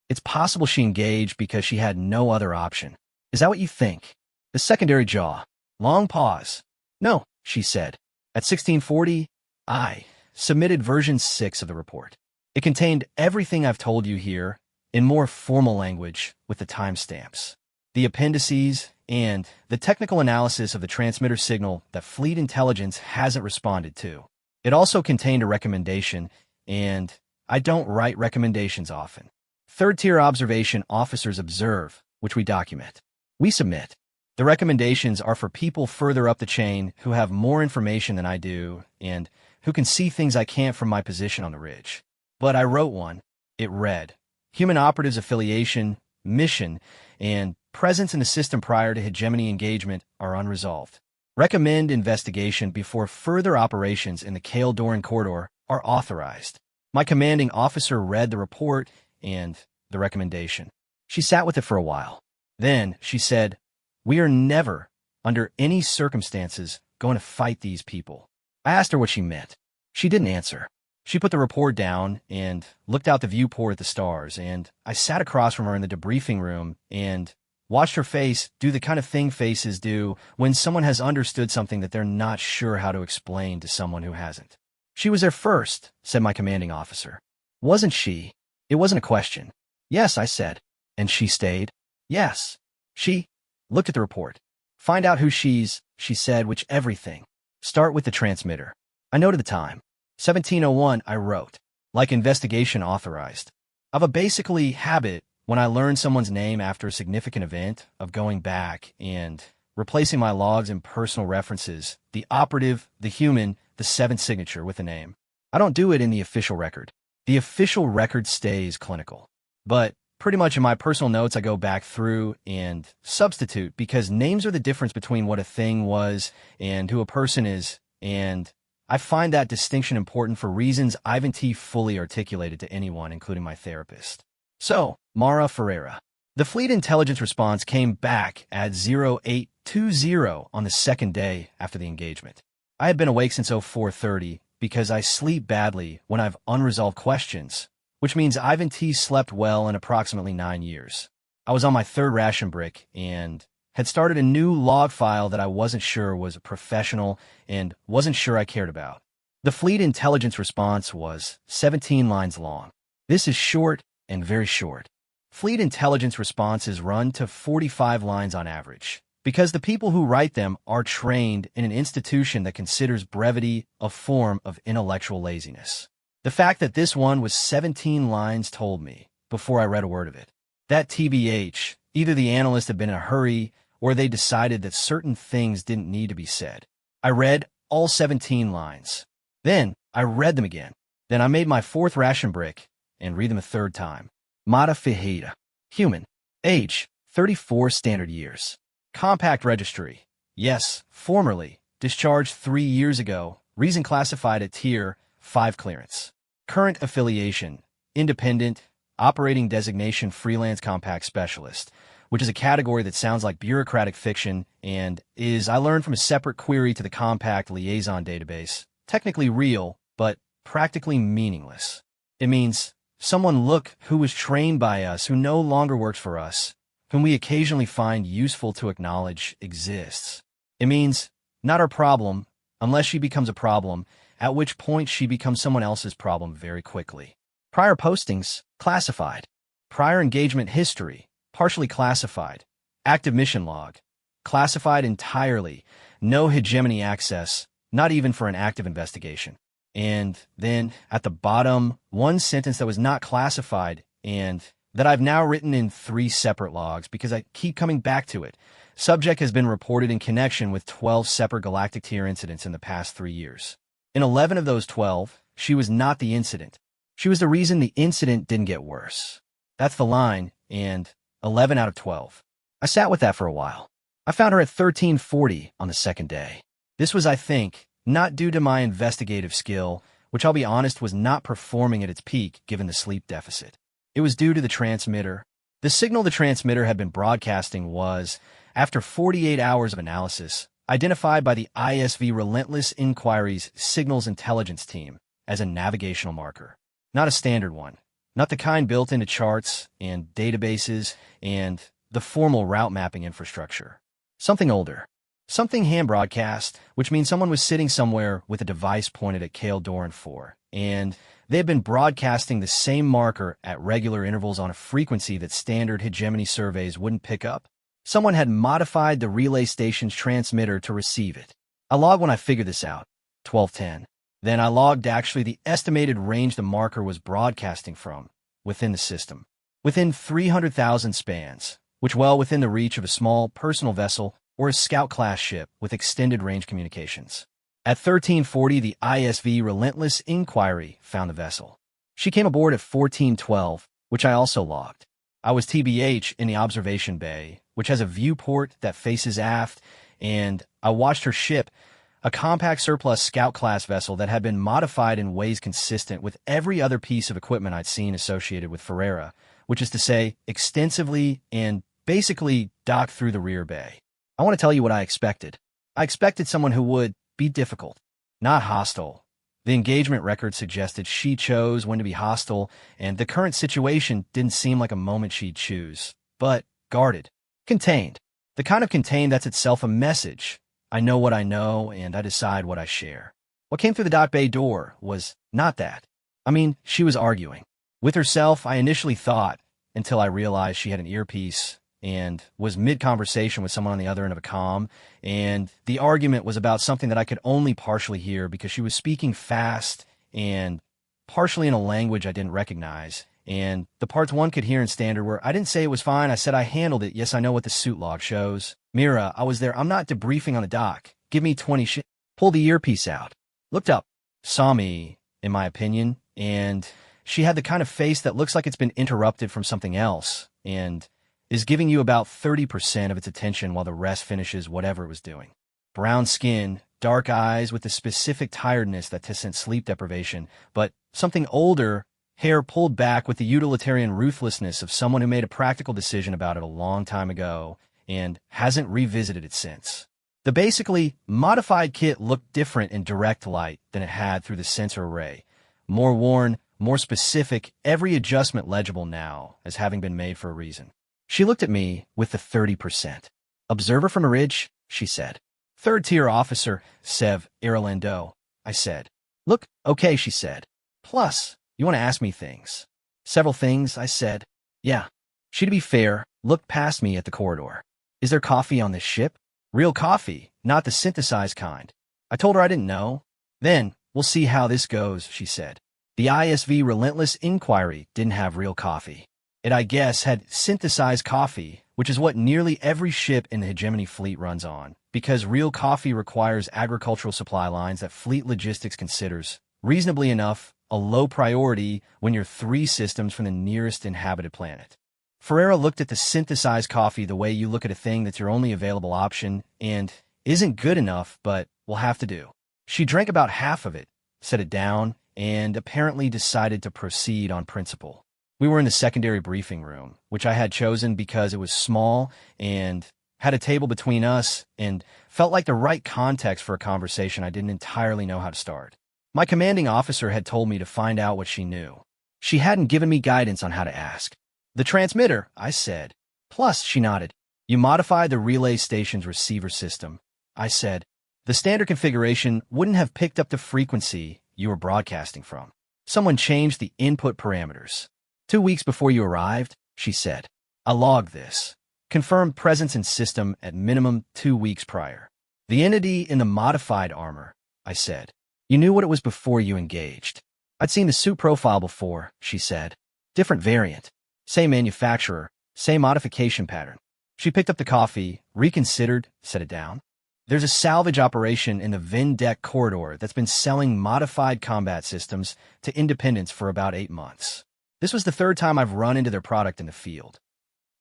It's possible she engaged because she had no other option. Is that what you think? The secondary jaw. Long pause. No, she said. At 1640, I submitted version 6 of the report. It contained everything I've told you here in more formal language with the timestamps, the appendices, and the technical analysis of the transmitter signal that Fleet Intelligence hasn't responded to. It also contained a recommendation, and I don't write recommendations often. Third-tier observation officers observe, which we document. We submit. The recommendations are for people further up the chain who have more information than I do and who can see things I can't from my position on the ridge. But I wrote one. It read, Human operatives affiliation, mission, and presence in the system prior to hegemony engagement are unresolved. Recommend investigation before further operations in the Kale Doran corridor are authorized. My commanding officer read the report and the recommendation. She sat with it for a while. Then she said, We are never, under any circumstances, going to fight these people. I asked her what she meant. She didn't answer. She put the report down and looked out the viewport at the stars, and I sat across from her in the debriefing room and watched her face do the kind of thing faces do when someone has understood something that they're not sure how to explain to someone who hasn't. She was there first, said my commanding officer. Wasn't she? It wasn't a question. Yes, I said. And she stayed? Yes. She looked at the report. Find out who she said, which everything. Start with the transmitter. I noted the time. 1701, I wrote. Like investigation authorized. I've a basically habit when I learn someone's name after a significant event of going back and replacing my logs and personal references, the operative, the human, the 7th signature with a name. I don't do it in the official record. The official record stays clinical. But pretty much in my personal notes, I go back through and substitute because names are the difference between what a thing was and who a person is. And I find that distinction important for reasons I haven't fully articulated to anyone, including my therapist. So, Mara Ferreira. The fleet intelligence response came back at 0820 on the second day after the engagement. I had been awake since 0430 because I sleep badly when I have unresolved questions, which means I haven't slept well in approximately 9 years. I was on my third ration brick and had started a new log file that I wasn't sure was professional and wasn't sure I cared about. The fleet intelligence response was 17 lines long. This is short and very short. Fleet intelligence responses run to 45 lines on average, because the people who write them are trained in an institution that considers brevity a form of intellectual laziness. The fact that this one was 17 lines told me, before I read a word of it, that TBH, either the analyst had been in a hurry or they decided that certain things didn't need to be said. I read all 17 lines. Then I read them again. Then I made my fourth ration brick and read them a third time. Mata Fihita. Human. Age, 34 standard years. Compact registry. Yes, formerly. Discharged 3 years ago. Reason classified at Tier 5 clearance. Current affiliation. Independent. Operating designation freelance compact specialist, which is a category that sounds like bureaucratic fiction and is, I learned from a separate query to the compact liaison database, technically real, but practically meaningless. It means someone who was trained by us, who no longer works for us, whom we occasionally find useful to acknowledge exists. It means not our problem, unless she becomes a problem, at which point she becomes someone else's problem very quickly. Prior postings, classified. Prior engagement history, partially classified. Active mission log, classified entirely. No hegemony access, not even for an active investigation. And then, at the bottom, one sentence that was not classified and that I've now written in 3 separate logs because I keep coming back to it. Subject has been reported in connection with 12 separate galactic tier incidents in the past 3 years. In 11 of those 12, she was not the incident. She was the reason the incident didn't get worse. That's the line, and 11 out of 12. I sat with that for a while. I found her at 1340 on the second day. This was, I think, not due to my investigative skill, which I'll be honest was not performing at its peak given the sleep deficit. It was due to the transmitter. The signal the transmitter had been broadcasting was, after 48 hours of analysis, identified by the ISV Relentless Inquiry's Signals Intelligence Team as a navigational marker. Not a standard one. Not the kind built into charts and databases and the formal route mapping infrastructure. Something older. Something hand broadcast, which means someone was sitting somewhere with a device pointed at Kale Doran 4, and they had been broadcasting the same marker at regular intervals on a frequency that standard hegemony surveys wouldn't pick up. Someone had modified the relay station's transmitter to receive it. I logged when I figured this out, 1210. Then I logged actually the estimated range the marker was broadcasting from within the system. Within 300,000 spans, which well within the reach of a small personal vessel or a scout-class ship with extended range communications. At 1340, the ISV Relentless Inquiry found the vessel. She came aboard at 1412, which I also logged. I was TBH in the observation bay, which has a viewport that faces aft, and I watched her ship, a compact surplus scout-class vessel that had been modified in ways consistent with every other piece of equipment I'd seen associated with Ferreira, which is to say, extensively and basically docked through the rear bay. I want to tell you what I expected. I expected someone who would be difficult, not hostile. The engagement record suggested she chose when to be hostile, and the current situation didn't seem like a moment she'd choose, but guarded, contained. The kind of contained that's itself a message. I know what I know, and I decide what I share. What came through the dock bay door was not that. I mean, she was arguing. With herself, I initially thought, until I realized she had an earpiece and was mid-conversation with someone on the other end of a comm, and the argument was about something that I could only partially hear because she was speaking fast and partially in a language I didn't recognize, and the parts one could hear in standard were, I didn't say it was fine, I said I handled it, yes I know what the suit log shows. Mira, I was there, I'm not debriefing on the dock. Give me 20 Pull the earpiece out. Looked up. Saw me, in my opinion, and she had the kind of face that looks like it's been interrupted from something else and is giving you about 30% of its attention while the rest finishes whatever it was doing. Brown skin, dark eyes with the specific tiredness that tisn't sleep deprivation, but something older, hair pulled back with the utilitarian ruthlessness of someone who made a practical decision about it a long time ago and hasn't revisited it since. The basically modified kit looked different in direct light than it had through the sensor array. More worn, more specific, every adjustment legible now as having been made for a reason. She looked at me with the 30%. Observer from a ridge, she said. Third-tier officer, Sev Irlando, I said. Look, okay, she said. Plus, you want to ask me things. Several things, I said. Yeah. She, to be fair, looked past me at the corridor. Is there coffee on this ship? Real coffee, not the synthesized kind. I told her I didn't know. Then, we'll see how this goes, she said. The ISV Relentless Inquiry didn't have real coffee. It, I guess, had synthesized coffee, which is what nearly every ship in the Hegemony fleet runs on, because real coffee requires agricultural supply lines that fleet logistics considers, reasonably enough, a low priority when you're 3 systems from the nearest inhabited planet. Ferreira looked at the synthesized coffee the way you look at a thing that's your only available option and isn't good enough, but will have to do. She drank about half of it, set it down, and apparently decided to proceed on principle. We were in the secondary briefing room, which I had chosen because it was small and had a table between us and felt like the right context for a conversation I didn't entirely know how to start. My commanding officer had told me to find out what she knew. She hadn't given me guidance on how to ask. The transmitter, I said. Plus, she nodded. You modified the relay station's receiver system, I said. The standard configuration wouldn't have picked up the frequency you were broadcasting from. Someone changed the input parameters. 2 weeks before you arrived, she said. I logged this. Confirmed presence in system at minimum 2 weeks prior. The entity in the modified armor, I said. You knew what it was before you engaged. I'd seen the suit profile before, she said. Different variant. Same manufacturer, same modification pattern. She picked up the coffee, reconsidered, set it down. There's a salvage operation in the Vin Deck corridor that's been selling modified combat systems to independents for about 8 months. This was the 3rd time I've run into their product in the field.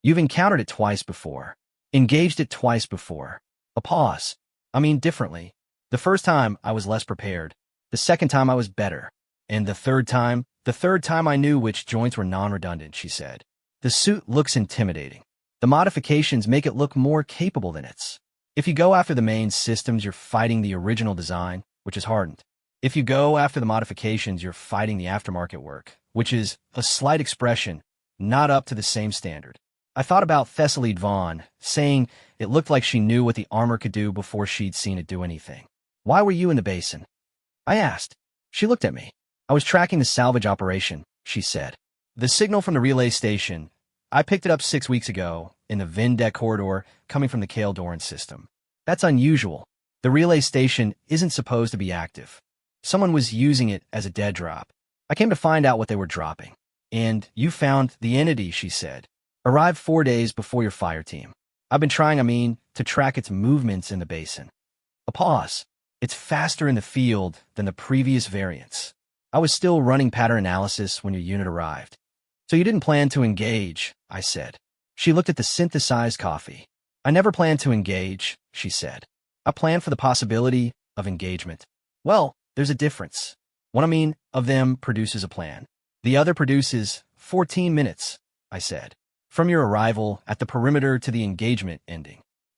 You've encountered it twice before. Engaged it twice before. A pause. I mean differently. The first time I was less prepared. The second time I was better. And the third time I knew which joints were non-redundant, she said. The suit looks intimidating. The modifications make it look more capable than it's. If you go after the main systems, you're fighting the original design, which is hardened. If you go after the modifications, you're fighting the aftermarket work, which is a slight expression, not up to the same standard. I thought about Thessaly Vaughn, saying it looked like she knew what the armor could do before she'd seen it do anything. Why were you in the basin? I asked. She looked at me. I was tracking the salvage operation, she said. The signal from the relay station, I picked it up 6 weeks ago in the Vin Deck corridor coming from the Kale Doran system. That's unusual. The relay station isn't supposed to be active. Someone was using it as a dead drop. I came to find out what they were dropping. And you found the entity, she said. Arrived 4 days before your fire team. I've been trying, to track its movements in the basin. A pause. It's faster in the field than the previous variants. I was still running pattern analysis when your unit arrived. So you didn't plan to engage, I said. She looked at the synthesized coffee. I never planned to engage, she said. I planned for the possibility of engagement. Well, there's a difference. One of them produces a plan. The other produces 14 minutes, I said. From your arrival at the perimeter to the engagement ending.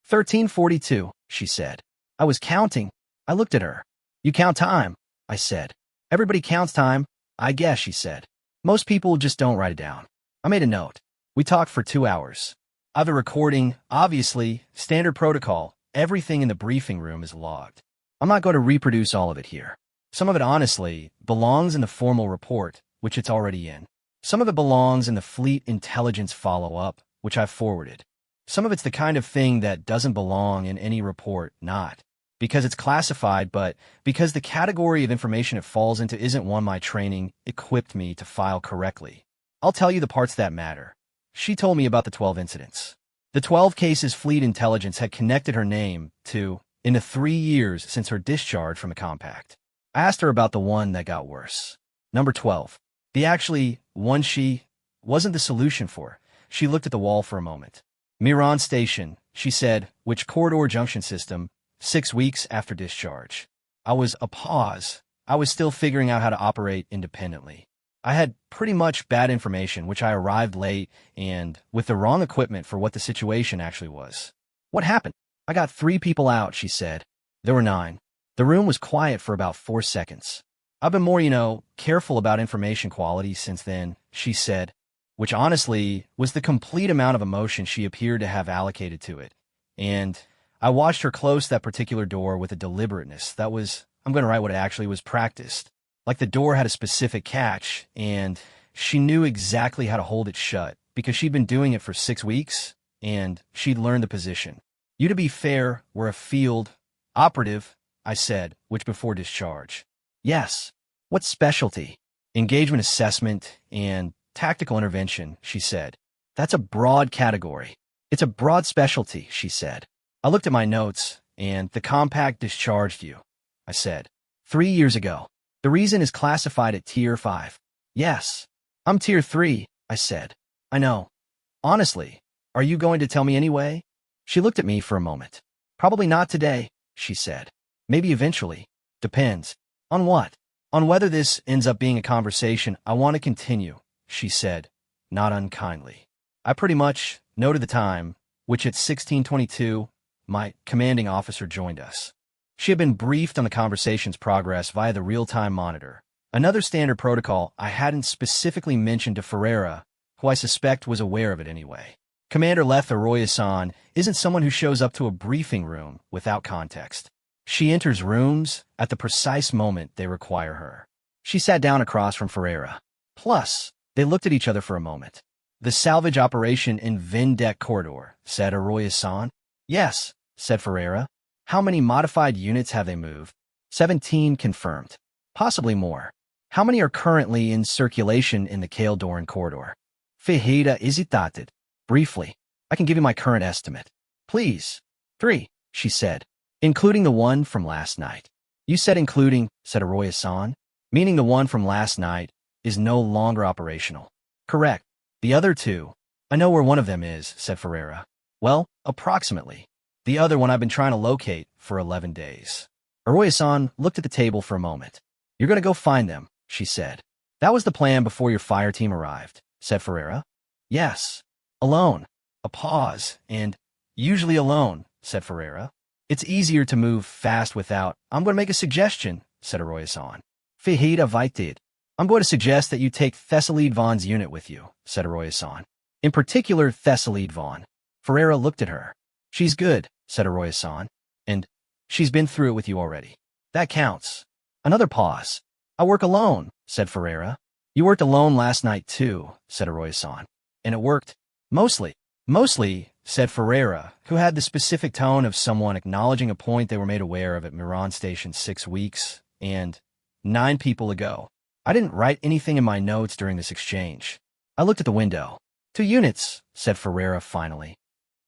1342, she said. I was counting. I looked at her. You count time, I said. Everybody counts time, I guess, she said. Most people just don't write it down. I made a note. We talked for 2 hours. I have a recording, obviously, standard protocol. Everything in the briefing room is logged. I'm not going to reproduce all of it here. Some of it, honestly, belongs in the formal report, which it's already in. Some of it belongs in the fleet intelligence follow-up, which I've forwarded. Some of it's the kind of thing that doesn't belong in any report, not because it's classified, but because the category of information it falls into isn't one my training equipped me to file correctly. I'll tell you the parts that matter. She told me about the 12 incidents. The 12 cases fleet intelligence had connected her name to in the 3 years since her discharge from the compact. I asked her about the one that got worse. Number 12. The actually one she wasn't the solution for. She looked at the wall for a moment. Miran Station, she said, which corridor junction system, 6 weeks after discharge. I was a pause. I was still figuring out how to operate independently. I had pretty much bad information, which I arrived late and with the wrong equipment for what the situation actually was. What happened? I got 3 people out, she said. There were 9. The room was quiet for about 4 seconds. I've been more, careful about information quality since then, she said, which honestly was the complete amount of emotion she appeared to have allocated to it. And I watched her close that particular door with a deliberateness that was, I'm going to write what it actually was, practiced. Like the door had a specific catch, and she knew exactly how to hold it shut because she'd been doing it for 6 weeks, and she'd learned the position. You, to be fair, were a field operative, I said, which before discharge. Yes. What specialty? Engagement assessment and tactical intervention, she said. That's a broad category. It's a broad specialty, she said. I looked at my notes, and the compact discharged you, I said. 3 years ago. The reason is classified at Tier 5. Yes. I'm Tier 3, I said. I know. Honestly, are you going to tell me anyway? She looked at me for a moment. Probably not today, she said. Maybe eventually. Depends. On what? On whether this ends up being a conversation I want to continue, she said, not unkindly. I pretty much noted the time, which at 16:22, my commanding officer joined us. She had been briefed on the conversation's progress via the real-time monitor, another standard protocol I hadn't specifically mentioned to Ferreira, who I suspect was aware of it anyway. Commander Leth Arroyo-san isn't someone who shows up to a briefing room without context. She enters rooms at the precise moment they require her. She sat down across from Ferreira. Plus, they looked at each other for a moment. The salvage operation in Vendeck Corridor, said Arroyo-san. Yes, said Ferreira. How many modified units have they moved? 17 confirmed. Possibly more. How many are currently in circulation in the Kale-Doran corridor? Fihida isitated. Briefly, I can give you my current estimate. Please. 3, she said. Including the one from last night. You said including, said Arroyo-san, meaning the one from last night is no longer operational. Correct. The other 2. I know where one of them is, said Ferreira. Well, approximately. The other one I've been trying to locate for 11 days. Arroyo-san looked at the table for a moment. You're going to go find them, she said. That was the plan before your fire team arrived, said Ferreira. Yes. Alone. A pause, and usually alone, said Ferreira. It's easier to move fast without. I'm going to make a suggestion, said Arroyo-san. Fihida Vaited. I'm going to suggest that you take Thessalide Vaughn's unit with you, said Arroyo-san. In particular, Thessalide Vaughn. Ferreira looked at her. She's good, said Arroyo-san. And she's been through it with you already. That counts. Another pause. I work alone, said Ferreira. You worked alone last night too, said Arroyo-san. And it worked. Mostly. Mostly, said Ferreira, who had the specific tone of someone acknowledging a point they were made aware of at Miran Station 6 weeks and 9 people ago. I didn't write anything in my notes during this exchange. I looked at the window. 2 units, said Ferreira finally.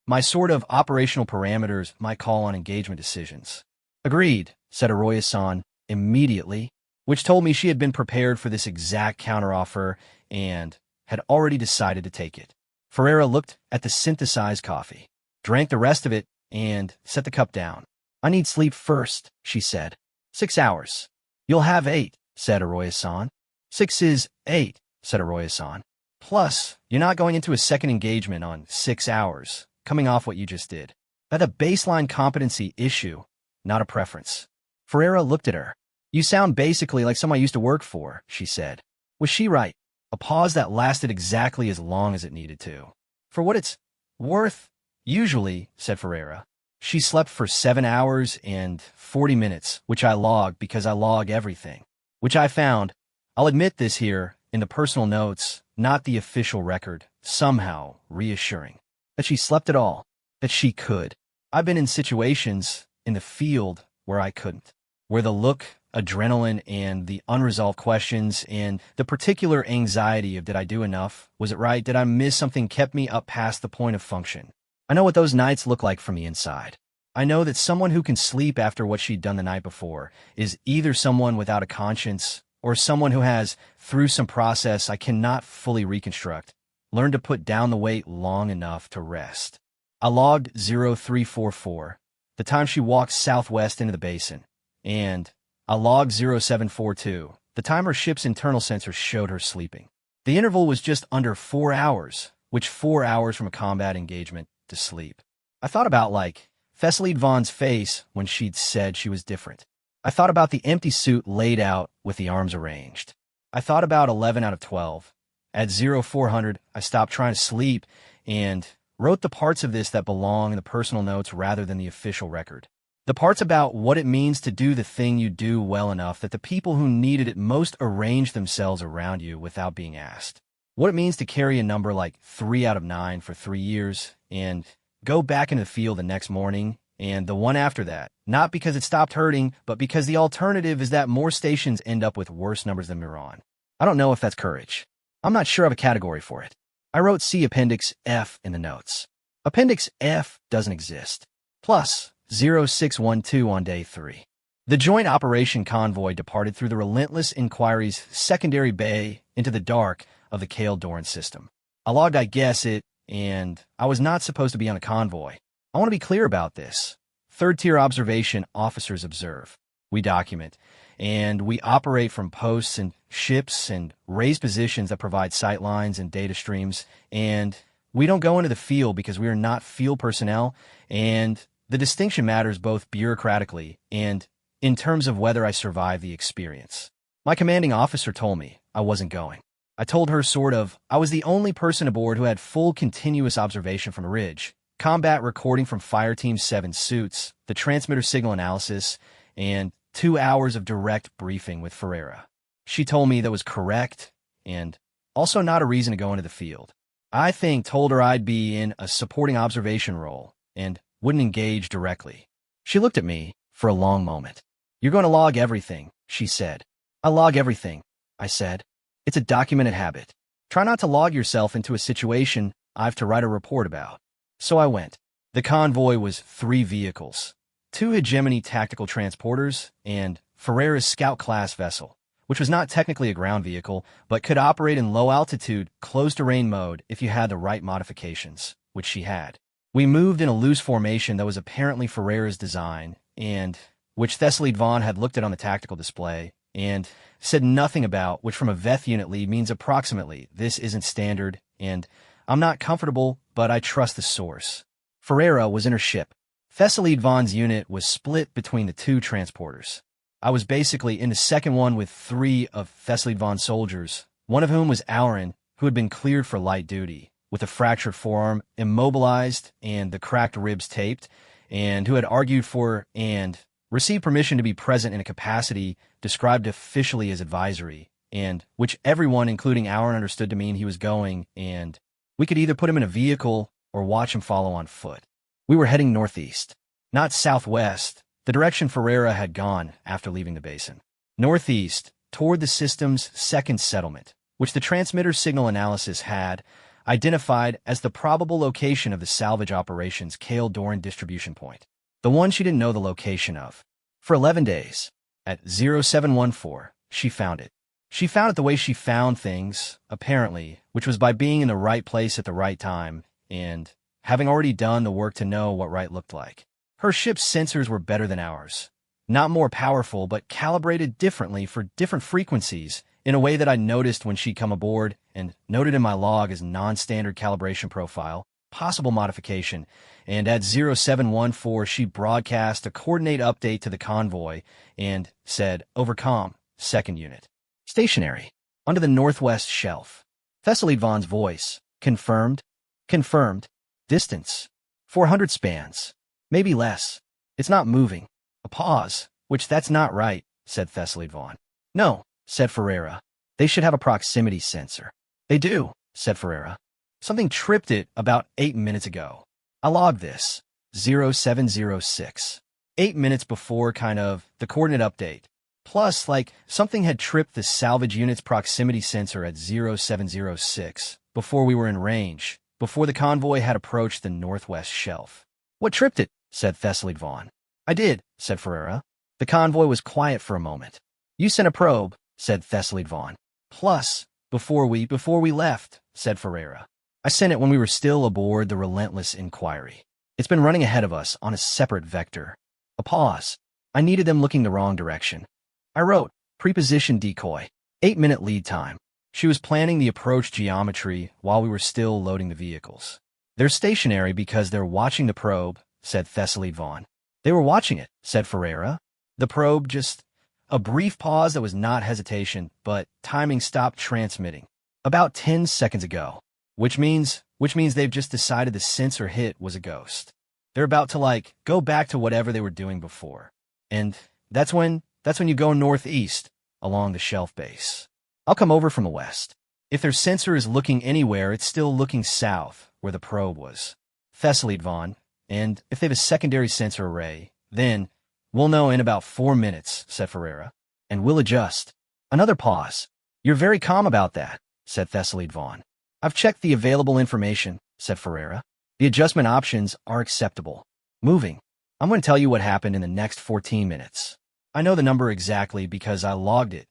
My sort of operational parameters might call on engagement decisions. Agreed, said Arroyo-san immediately, which told me she had been prepared for this exact counteroffer and had already decided to take it. Ferreira looked at the synthesized coffee, drank the rest of it, and set the cup down. I need sleep first, she said. 6 hours. You'll have 8, said Arroyo-san. 6 is 8, said Arroyo-san. Plus, you're not going into a second engagement on 6 hours, coming off what you just did. That's a baseline competency issue, not a preference. Ferreira looked at her. You sound basically like someone I used to work for, she said. Was she right? A pause that lasted exactly as long as it needed to. For what it's worth, usually, said Ferreira. She slept for 7 hours and 40 minutes, which I logged because I log everything. Which I found, I'll admit this here, in the personal notes, not the official record, somehow reassuring. That she slept at all. That she could. I've been in situations, in the field, where I couldn't. Where the look, adrenaline, and the unresolved questions, and the particular anxiety of did I do enough? Was it right? Did I miss something? Kept me up past the point of function. I know what those nights look like from the inside. I know that someone who can sleep after what she'd done the night before is either someone without a conscience or someone who has, through some process I cannot fully reconstruct, learned to put down the weight long enough to rest. I logged 0344, the time she walked southwest into the basin, and I logged 0742, the time her ship's internal sensors showed her sleeping. The interval was just under 4 hours, which 4 hours from a combat engagement to sleep. I thought about, Thessaly Vaughn's face when she'd said she was different. I thought about the empty suit laid out with the arms arranged. I thought about 11 out of 12. At 0400, I stopped trying to sleep and wrote the parts of this that belong in the personal notes rather than the official record. The parts about what it means to do the thing you do well enough that the people who needed it most arrange themselves around you without being asked. What it means to carry a number like 3 out of 9 for 3 years and go back into the field the next morning and the one after that, not because it stopped hurting, but because the alternative is that more stations end up with worse numbers than we're on. I don't know if that's courage. I'm not sure of a category for it. I wrote C Appendix F in the notes. Appendix F doesn't exist. Plus, 0612 on day 3. The joint operation convoy departed through the Relentless Inquiry's secondary bay into the dark of the Kale Doran system. I logged I guess it, and I was not supposed to be on a convoy. I want to be clear about this. Third-tier observation officers observe. We document, and we operate from posts and ships and raised positions that provide sight lines and data streams, and we don't go into the field because we are not field personnel, and the distinction matters both bureaucratically and in terms of whether I survive the experience. My commanding officer told me I wasn't going. I told her I was the only person aboard who had full continuous observation from a ridge, combat recording from Fireteam 7 suits, the transmitter signal analysis, and 2 hours of direct briefing with Ferreira. She told me that was correct and also not a reason to go into the field. I told her I'd be in a supporting observation role and wouldn't engage directly. She looked at me for a long moment. You're going to log everything, she said. I log everything, I said. It's a documented habit. Try not to log yourself into a situation I've to write a report about. So I went. The convoy was 3 vehicles, 2 Hegemony tactical transporters, and Ferreira's Scout-class vessel, which was not technically a ground vehicle, but could operate in low-altitude, closed-terrain mode if you had the right modifications, which she had. We moved in a loose formation that was apparently Ferreira's design, and which Thessaly Vaughn had looked at on the tactical display, and said nothing about, which from a Veth unit lead means approximately, this isn't standard, and I'm not comfortable, but I trust the source. Ferreira was in her ship. Thessaly Vaughn's unit was split between the 2 transporters. I was basically in the second one with 3 of Thessaly Vaughn's soldiers, one of whom was Auron, who had been cleared for light duty, with a fractured forearm, immobilized, and the cracked ribs taped, and who had argued for and received permission to be present in a capacity described officially as advisory, and which everyone, including Auron, understood to mean he was going, and we could either put him in a vehicle or watch him follow on foot. We were heading northeast, not southwest, the direction Ferreira had gone after leaving the basin. Northeast, toward the system's second settlement, which the transmitter signal analysis had identified as the probable location of the salvage operation's Kale Doran distribution point, the one she didn't know the location of. For 11 days, at 0714, she found it. She found it the way she found things, apparently, which was by being in the right place at the right time, and having already done the work to know what right looked like. Her ship's sensors were better than ours. Not more powerful, but calibrated differently for different frequencies, in a way that I noticed when she'd come aboard and noted in my log as non-standard calibration profile, possible modification, and at 0714 she broadcast a coordinate update to the convoy and said, "Overcom, 2nd unit. Stationary, under the northwest shelf." Thessaly Vaughn's voice. Confirmed. Confirmed. Distance. 400 spans. Maybe less. It's not moving. A pause, which that's not right, said Thessaly Vaughn. No, said Ferreira. They should have a proximity sensor. They do, said Ferreira. Something tripped it about 8 minutes ago. I logged this. 0706. 8 minutes before the coordinate update. Plus, something had tripped the salvage unit's proximity sensor at 0706 before we were in range, before the convoy had approached the northwest shelf. What tripped it? Said Thessaly Vaughn. I did, said Ferreira. The convoy was quiet for a moment. You sent a probe, said Thessaly Vaughn. Plus, before we left, said Ferreira. I sent it when we were still aboard the Relentless Inquiry. It's been running ahead of us on a separate vector. A pause. I needed them looking the wrong direction. I wrote, preposition decoy. 8-minute lead time. She was planning the approach geometry while we were still loading the vehicles. They're stationary because they're watching the probe, said Thessaly Vaughn. They were watching it, said Ferreira. The probe just... A brief pause that was not hesitation, but timing stopped transmitting. About 10 seconds ago. Which means they've just decided the sensor hit was a ghost. They're about to, go back to whatever they were doing before. And that's when you go northeast along the shelf base. I'll come over from the west. If their sensor is looking anywhere, it's still looking south, where the probe was. Thessaly Vaughn. And if they have a secondary sensor array, then we'll know in about 4 minutes, said Ferreira. And we'll adjust. Another pause. You're very calm about that, said Thessaly Vaughn. I've checked the available information, said Ferreira. The adjustment options are acceptable. Moving. I'm going to tell you what happened in the next 14 minutes. I know the number exactly because I logged it.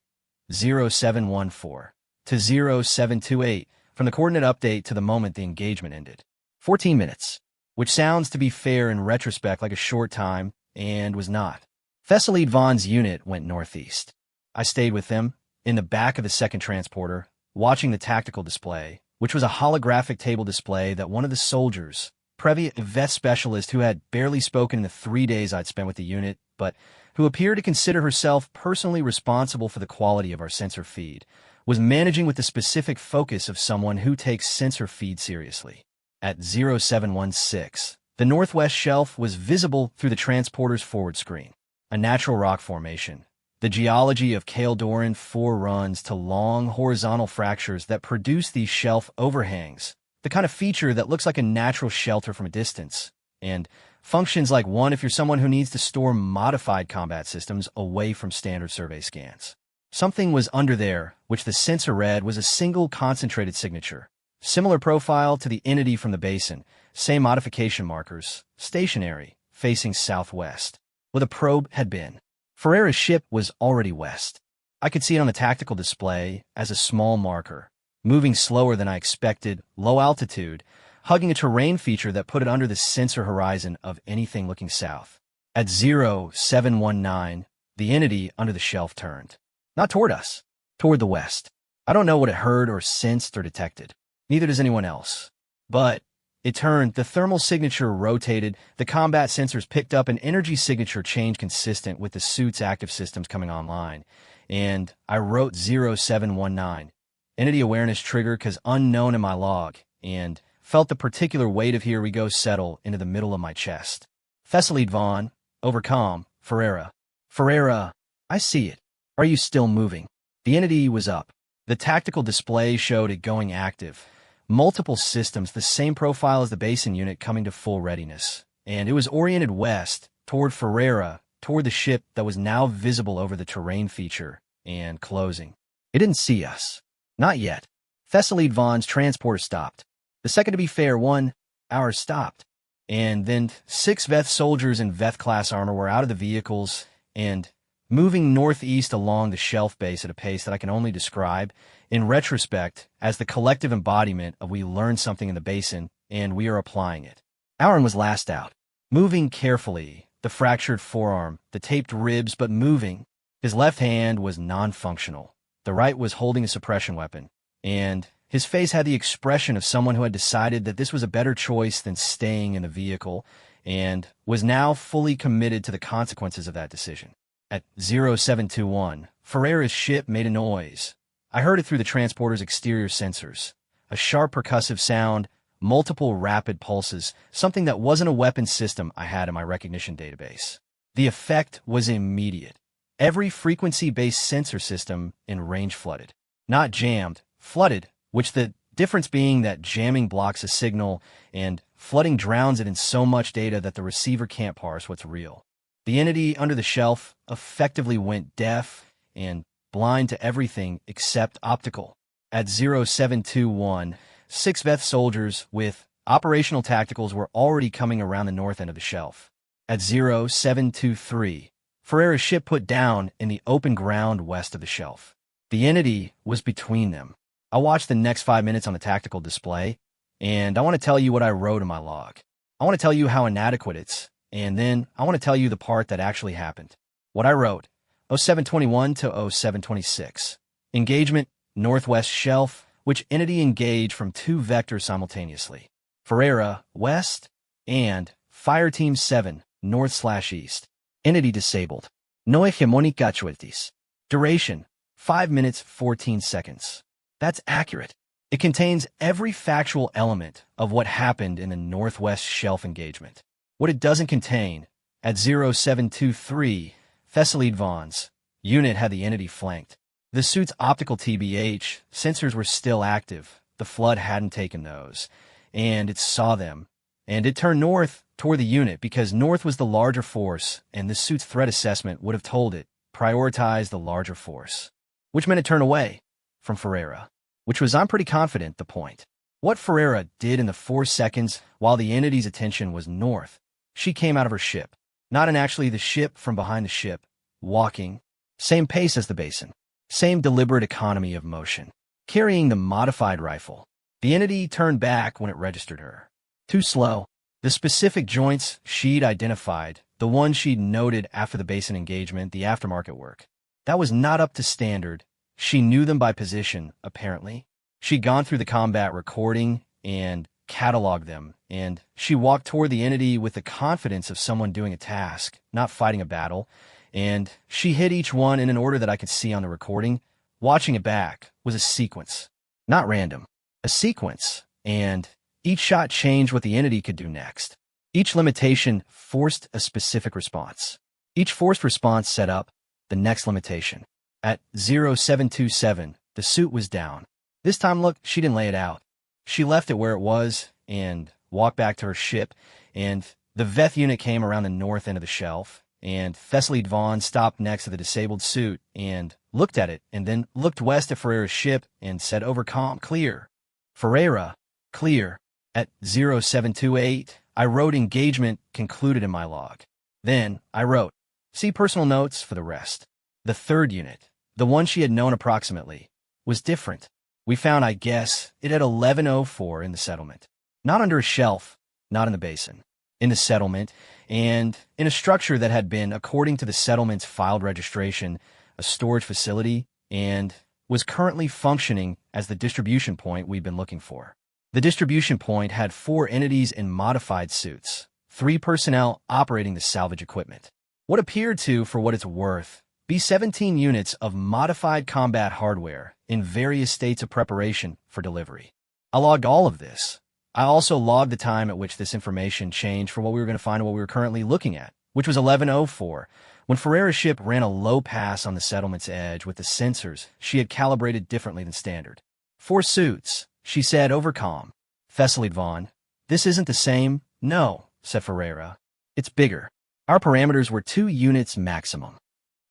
0714 to 0728 from the coordinate update to the moment the engagement ended. 14 minutes. Which sounds, to be fair in retrospect, like a short time, and was not. Thessaly Vaughn's unit went northeast. I stayed with them, in the back of the second transporter, watching the tactical display, which was a holographic table display that one of the soldiers, a vet specialist who had barely spoken in the 3 days I'd spent with the unit, but who appeared to consider herself personally responsible for the quality of our sensor feed, was managing with the specific focus of someone who takes sensor feed seriously. At 0716, the northwest shelf was visible through the transporter's forward screen, a natural rock formation. The geology of Caldoran foreruns to long horizontal fractures that produce these shelf overhangs, the kind of feature that looks like a natural shelter from a distance, and functions like one if you're someone who needs to store modified combat systems away from standard survey scans. Something was under there, which the sensor read was a single concentrated signature. Similar profile to the entity from the basin, same modification markers, stationary, facing southwest, where the probe had been. Ferreira's ship was already west. I could see it on the tactical display as a small marker, moving slower than I expected, low altitude, hugging a terrain feature that put it under the sensor horizon of anything looking south. At 0719, the entity under the shelf turned. Not toward us, toward the west. I don't know what it heard or sensed or detected. Neither does anyone else. But it turned, the thermal signature rotated, the combat sensors picked up an energy signature change consistent with the suit's active systems coming online. And I wrote 0719. Entity awareness trigger because unknown in my log, and felt the particular weight of here we go settle into the middle of my chest. Thessaly Vaughn, overcome, Ferreira. Ferreira, I see it. Are you still moving? The entity was up. The tactical display showed it going active. Multiple systems, the same profile as the basin unit coming to full readiness. And it was oriented west, toward Ferreira, toward the ship that was now visible over the terrain feature, and closing. It didn't see us. Not yet. Thessaly Vaughn's transporter stopped. The second to be fair, ours stopped. And then 6 Veth soldiers in Veth-class armor were out of the vehicles and moving northeast along the shelf base at a pace that I can only describe, in retrospect, as the collective embodiment of we learned something in the basin, and we are applying it. Aaron was last out, moving carefully, the fractured forearm, the taped ribs, but moving. His left hand was non-functional. The right was holding a suppression weapon, and his face had the expression of someone who had decided that this was a better choice than staying in the vehicle, and was now fully committed to the consequences of that decision. At 0721, Ferreira's ship made a noise. I heard it through the transporter's exterior sensors. A sharp percussive sound, multiple rapid pulses, something that wasn't a weapon system I had in my recognition database. The effect was immediate. Every frequency-based sensor system in range flooded. Not jammed, flooded, which the difference being that jamming blocks a signal and flooding drowns it in so much data that the receiver can't parse what's real. The entity under the shelf effectively went deaf and blind to everything except optical. At 0721, 6 Veth soldiers with operational tacticals were already coming around the north end of the shelf. At 0723, Ferreira's ship put down in the open ground west of the shelf. The entity was between them. I watched the next 5 minutes on the tactical display, and I want to tell you what I wrote in my log. I want to tell you how inadequate it's, and then I want to tell you the part that actually happened. What I wrote, 0721 to 0726. Engagement, Northwest Shelf, which entity engaged from 2 vectors simultaneously. Ferreira, West, and Fireteam 7, North/East. Entity disabled. No hegemonic casualties. Duration, 5 minutes, 14 seconds. That's accurate. It contains every factual element of what happened in the Northwest Shelf engagement. What it doesn't contain, at 0723, Thessaly Vaughn's unit had the entity flanked. The suit's optical TBH sensors were still active. The flood hadn't taken those, and it saw them. And it turned north toward the unit because north was the larger force, and the suit's threat assessment would have told it, prioritize the larger force. Which meant it turned away from Ferreira, which was, I'm pretty confident, the point. What Ferreira did in the 4 seconds while the entity's attention was north, she came out of her ship. Not in actually the ship, from behind the ship, walking, same pace as the basin, same deliberate economy of motion, carrying the modified rifle. The entity turned back when it registered her. Too slow. The specific joints she'd identified, the ones she'd noted after the basin engagement, the aftermarket work, that was not up to standard. She knew them by position, apparently. She'd gone through the combat recording and cataloged them, and she walked toward the entity with the confidence of someone doing a task, not fighting a battle, and she hit each one in an order that I could see on the recording. Watching it back was a sequence, not random, a sequence, and each shot changed what the entity could do next. Each limitation forced a specific response. Each forced response set up the next limitation. At 0727, the suit was down. This time, look, she didn't lay it out. She left it where it was and walked back to her ship, and the Veth unit came around the north end of the shelf, and Thessaly Vaughn stopped next to the disabled suit and looked at it, and then looked west at Ferreira's ship and said over comm, clear. Ferreira, clear. At 0728, I wrote engagement concluded in my log. Then I wrote, see personal notes for the rest. The third unit, the one she had known approximately, was different. We found, I guess, it at 1104 in the settlement. Not under a shelf, not in the basin. In the settlement, and in a structure that had been, according to the settlement's filed registration, a storage facility, and was currently functioning as the distribution point we'd been looking for. The distribution point had 4 entities in modified suits, 3 personnel operating the salvage equipment. What appeared to, for what it's worth, be 17 units of modified combat hardware in various states of preparation for delivery. I logged all of this. I also logged the time at which this information changed from what we were going to find to what we were currently looking at, which was 1104, when Ferreira's ship ran a low pass on the settlement's edge with the sensors she had calibrated differently than standard. 4 suits, she said over comm. Thessaly Vaughn, this isn't the same. No, said Ferreira. It's bigger. Our parameters were 2 units maximum.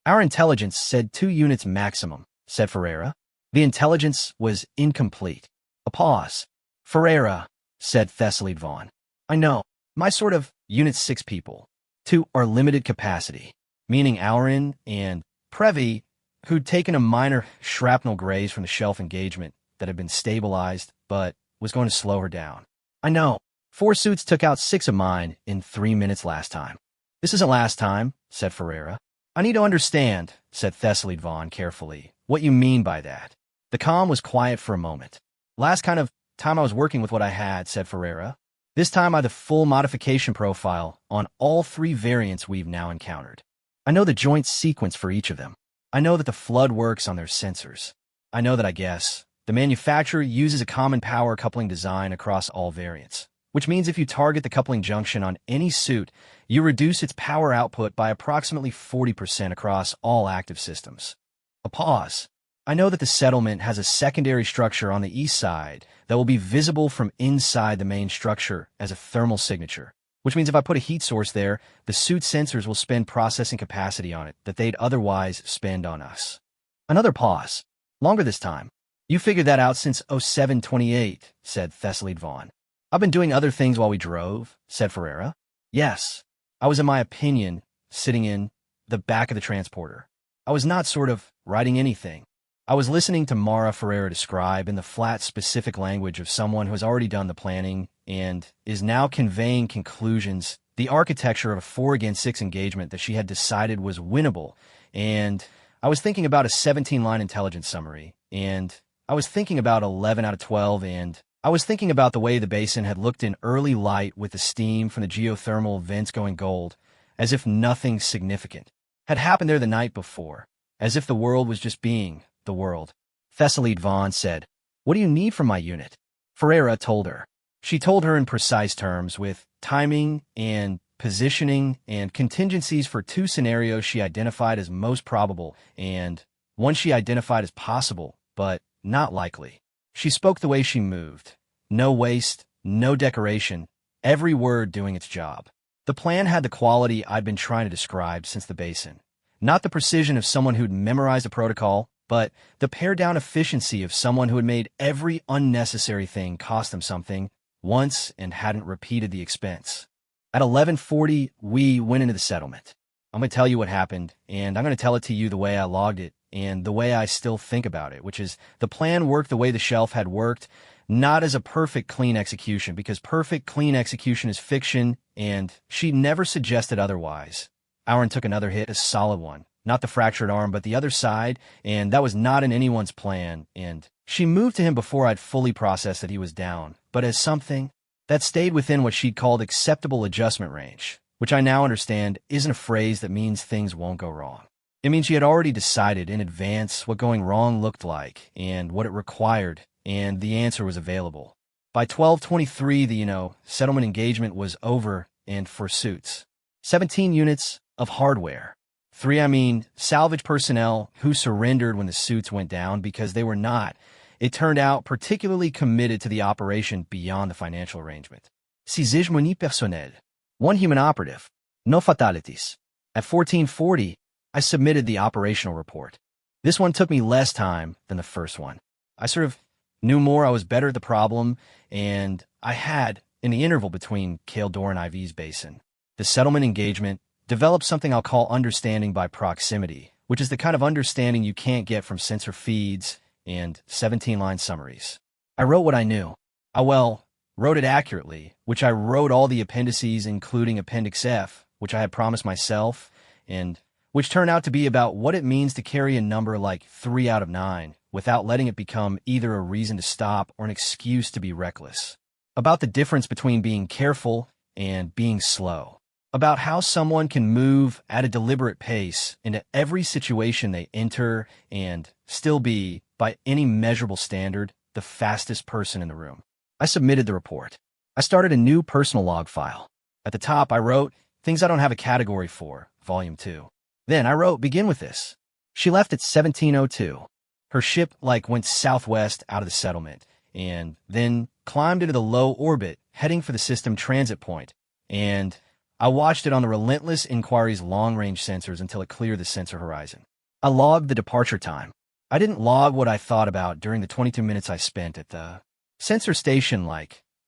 Our intelligence said 2 units maximum, said Ferreira. The intelligence was incomplete. A pause. Ferreira, said Thessaly Vaughn. I know. My sort of unit's 6 people. 2 are limited capacity, meaning Aurin and Previ, who'd taken a minor shrapnel graze from the shelf engagement that had been stabilized, but was going to slow her down. I know. 4 suits took out 6 of mine in 3 minutes last time. This isn't last time, said Ferreira. I need to understand, said Thessaly Vaughn carefully, what you mean by that. The comm was quiet for a moment. Last kind of time I was working with what I had, said Ferreira. This time I had the full modification profile on all 3 variants we've now encountered. I know the joint sequence for each of them. I know that the flood works on their sensors. I know that, I guess, the manufacturer uses a common power coupling design across all variants, which means if you target the coupling junction on any suit, you reduce its power output by approximately 40% across all active systems. A pause. I know that the settlement has a secondary structure on the east side that will be visible from inside the main structure as a thermal signature, which means if I put a heat source there, the suit sensors will spend processing capacity on it that they'd otherwise spend on us. Another pause. Longer this time. You figured that out since 0728, said Thessaly Vaughn. I've been doing other things while we drove, said Ferreira. Yes. I was, in my opinion, sitting in the back of the transporter. I was not sort of writing anything. I was listening to Mara Ferreira describe in the flat, specific language of someone who has already done the planning and is now conveying conclusions, the architecture of a 4-against-6 engagement that she had decided was winnable. And I was thinking about a 17-line intelligence summary, and I was thinking about 11 out of 12, and I was thinking about the way the basin had looked in early light with the steam from the geothermal vents going gold, as if nothing significant had happened there the night before, as if the world was just being the world. Thessaly Vaughn said, "What do you need from my unit?" Ferreira told her. She told her in precise terms, with timing and positioning and contingencies for 2 scenarios she identified as most probable and one she identified as possible, but not likely. She spoke the way she moved. No waste, no decoration, every word doing its job. The plan had the quality I'd been trying to describe since the basin. Not the precision of someone who'd memorized a protocol, but the pared-down efficiency of someone who had made every unnecessary thing cost them something once and hadn't repeated the expense. At 11:40, we went into the settlement. I'm going to tell you what happened, and I'm going to tell it to you the way I logged it and the way I still think about it, which is the plan worked the way the shelf had worked, not as a perfect, clean execution, because perfect, clean execution is fiction, and she never suggested otherwise. Aaron took another hit, a solid one. Not the fractured arm, but the other side, and that was not in anyone's plan, and she moved to him before I'd fully processed that he was down, but as something that stayed within what she'd called acceptable adjustment range, which I now understand isn't a phrase that means things won't go wrong. It means she had already decided in advance what going wrong looked like and what it required, and the answer was available. By 12:23, the settlement engagement was over, and for suits. 17 units of hardware. 3, salvage personnel who surrendered when the suits went down because they were not, it turned out, particularly committed to the operation beyond the financial arrangement. 6 personnel. 1 human operative. No fatalities. At 14:40, I submitted the operational report. This one took me less time than the first one. I sort of knew more, I was better at the problem, and I had, in the interval between Kale Doran IV's basin, the settlement engagement, developed something I'll call understanding by proximity, which is the kind of understanding you can't get from sensor feeds and 17-line summaries. I wrote what I knew. Wrote it accurately, which I wrote all the appendices, including Appendix F, which I had promised myself, and which turned out to be about what it means to carry a number like 3 out of 9 without letting it become either a reason to stop or an excuse to be reckless. About the difference between being careful and being slow. About how someone can move at a deliberate pace into every situation they enter and still be, by any measurable standard, the fastest person in the room. I submitted the report. I started a new personal log file. At the top, I wrote, "Things I don't have a category for, Volume 2. Then I wrote, "Begin with this." She left at 17:02. Her ship, went southwest out of the settlement, and then climbed into the low orbit, heading for the system transit point, and I watched it on the Relentless Inquiry's long-range sensors until it cleared the sensor horizon. I logged the departure time. I didn't log what I thought about during the 22 minutes I spent at the sensor station,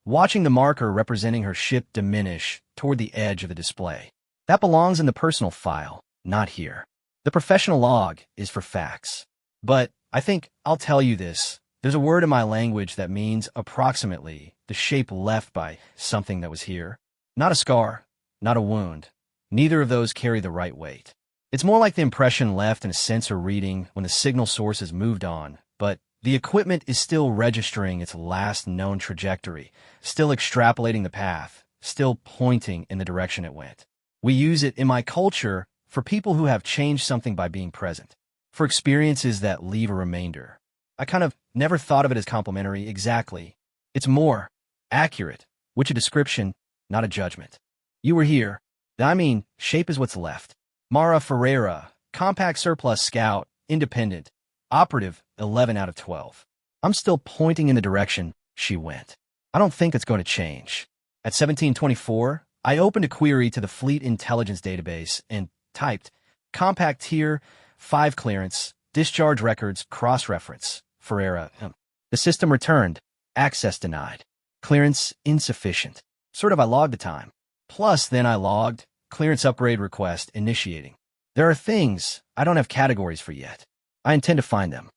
watching the marker representing her ship diminish toward the edge of the display. That belongs in the personal file, not here. The professional log is for facts. But I think I'll tell you this. There's a word in my language that means approximately the shape left by something that was here. Not a scar. Not a wound. Neither of those carry the right weight. It's more like the impression left in a sensor reading when the signal source has moved on, but the equipment is still registering its last known trajectory, still extrapolating the path, still pointing in the direction it went. We use it in my culture for people who have changed something by being present, for experiences that leave a remainder. I kind of never thought of it as complimentary exactly. It's more accurate, which a description, not a judgment. You were here. Shape is what's left. Mara Ferreira, compact surplus scout, independent, operative, 11 out of 12. I'm still pointing in the direction she went. I don't think it's going to change. At 17:24, I opened a query to the Fleet Intelligence Database and typed, compact tier, 5 clearance, discharge records, cross-reference, Ferreira. The system returned, access denied, clearance insufficient. I logged the time. Plus, then I logged, clearance upgrade request initiating. There are things I don't have categories for yet. I intend to find them.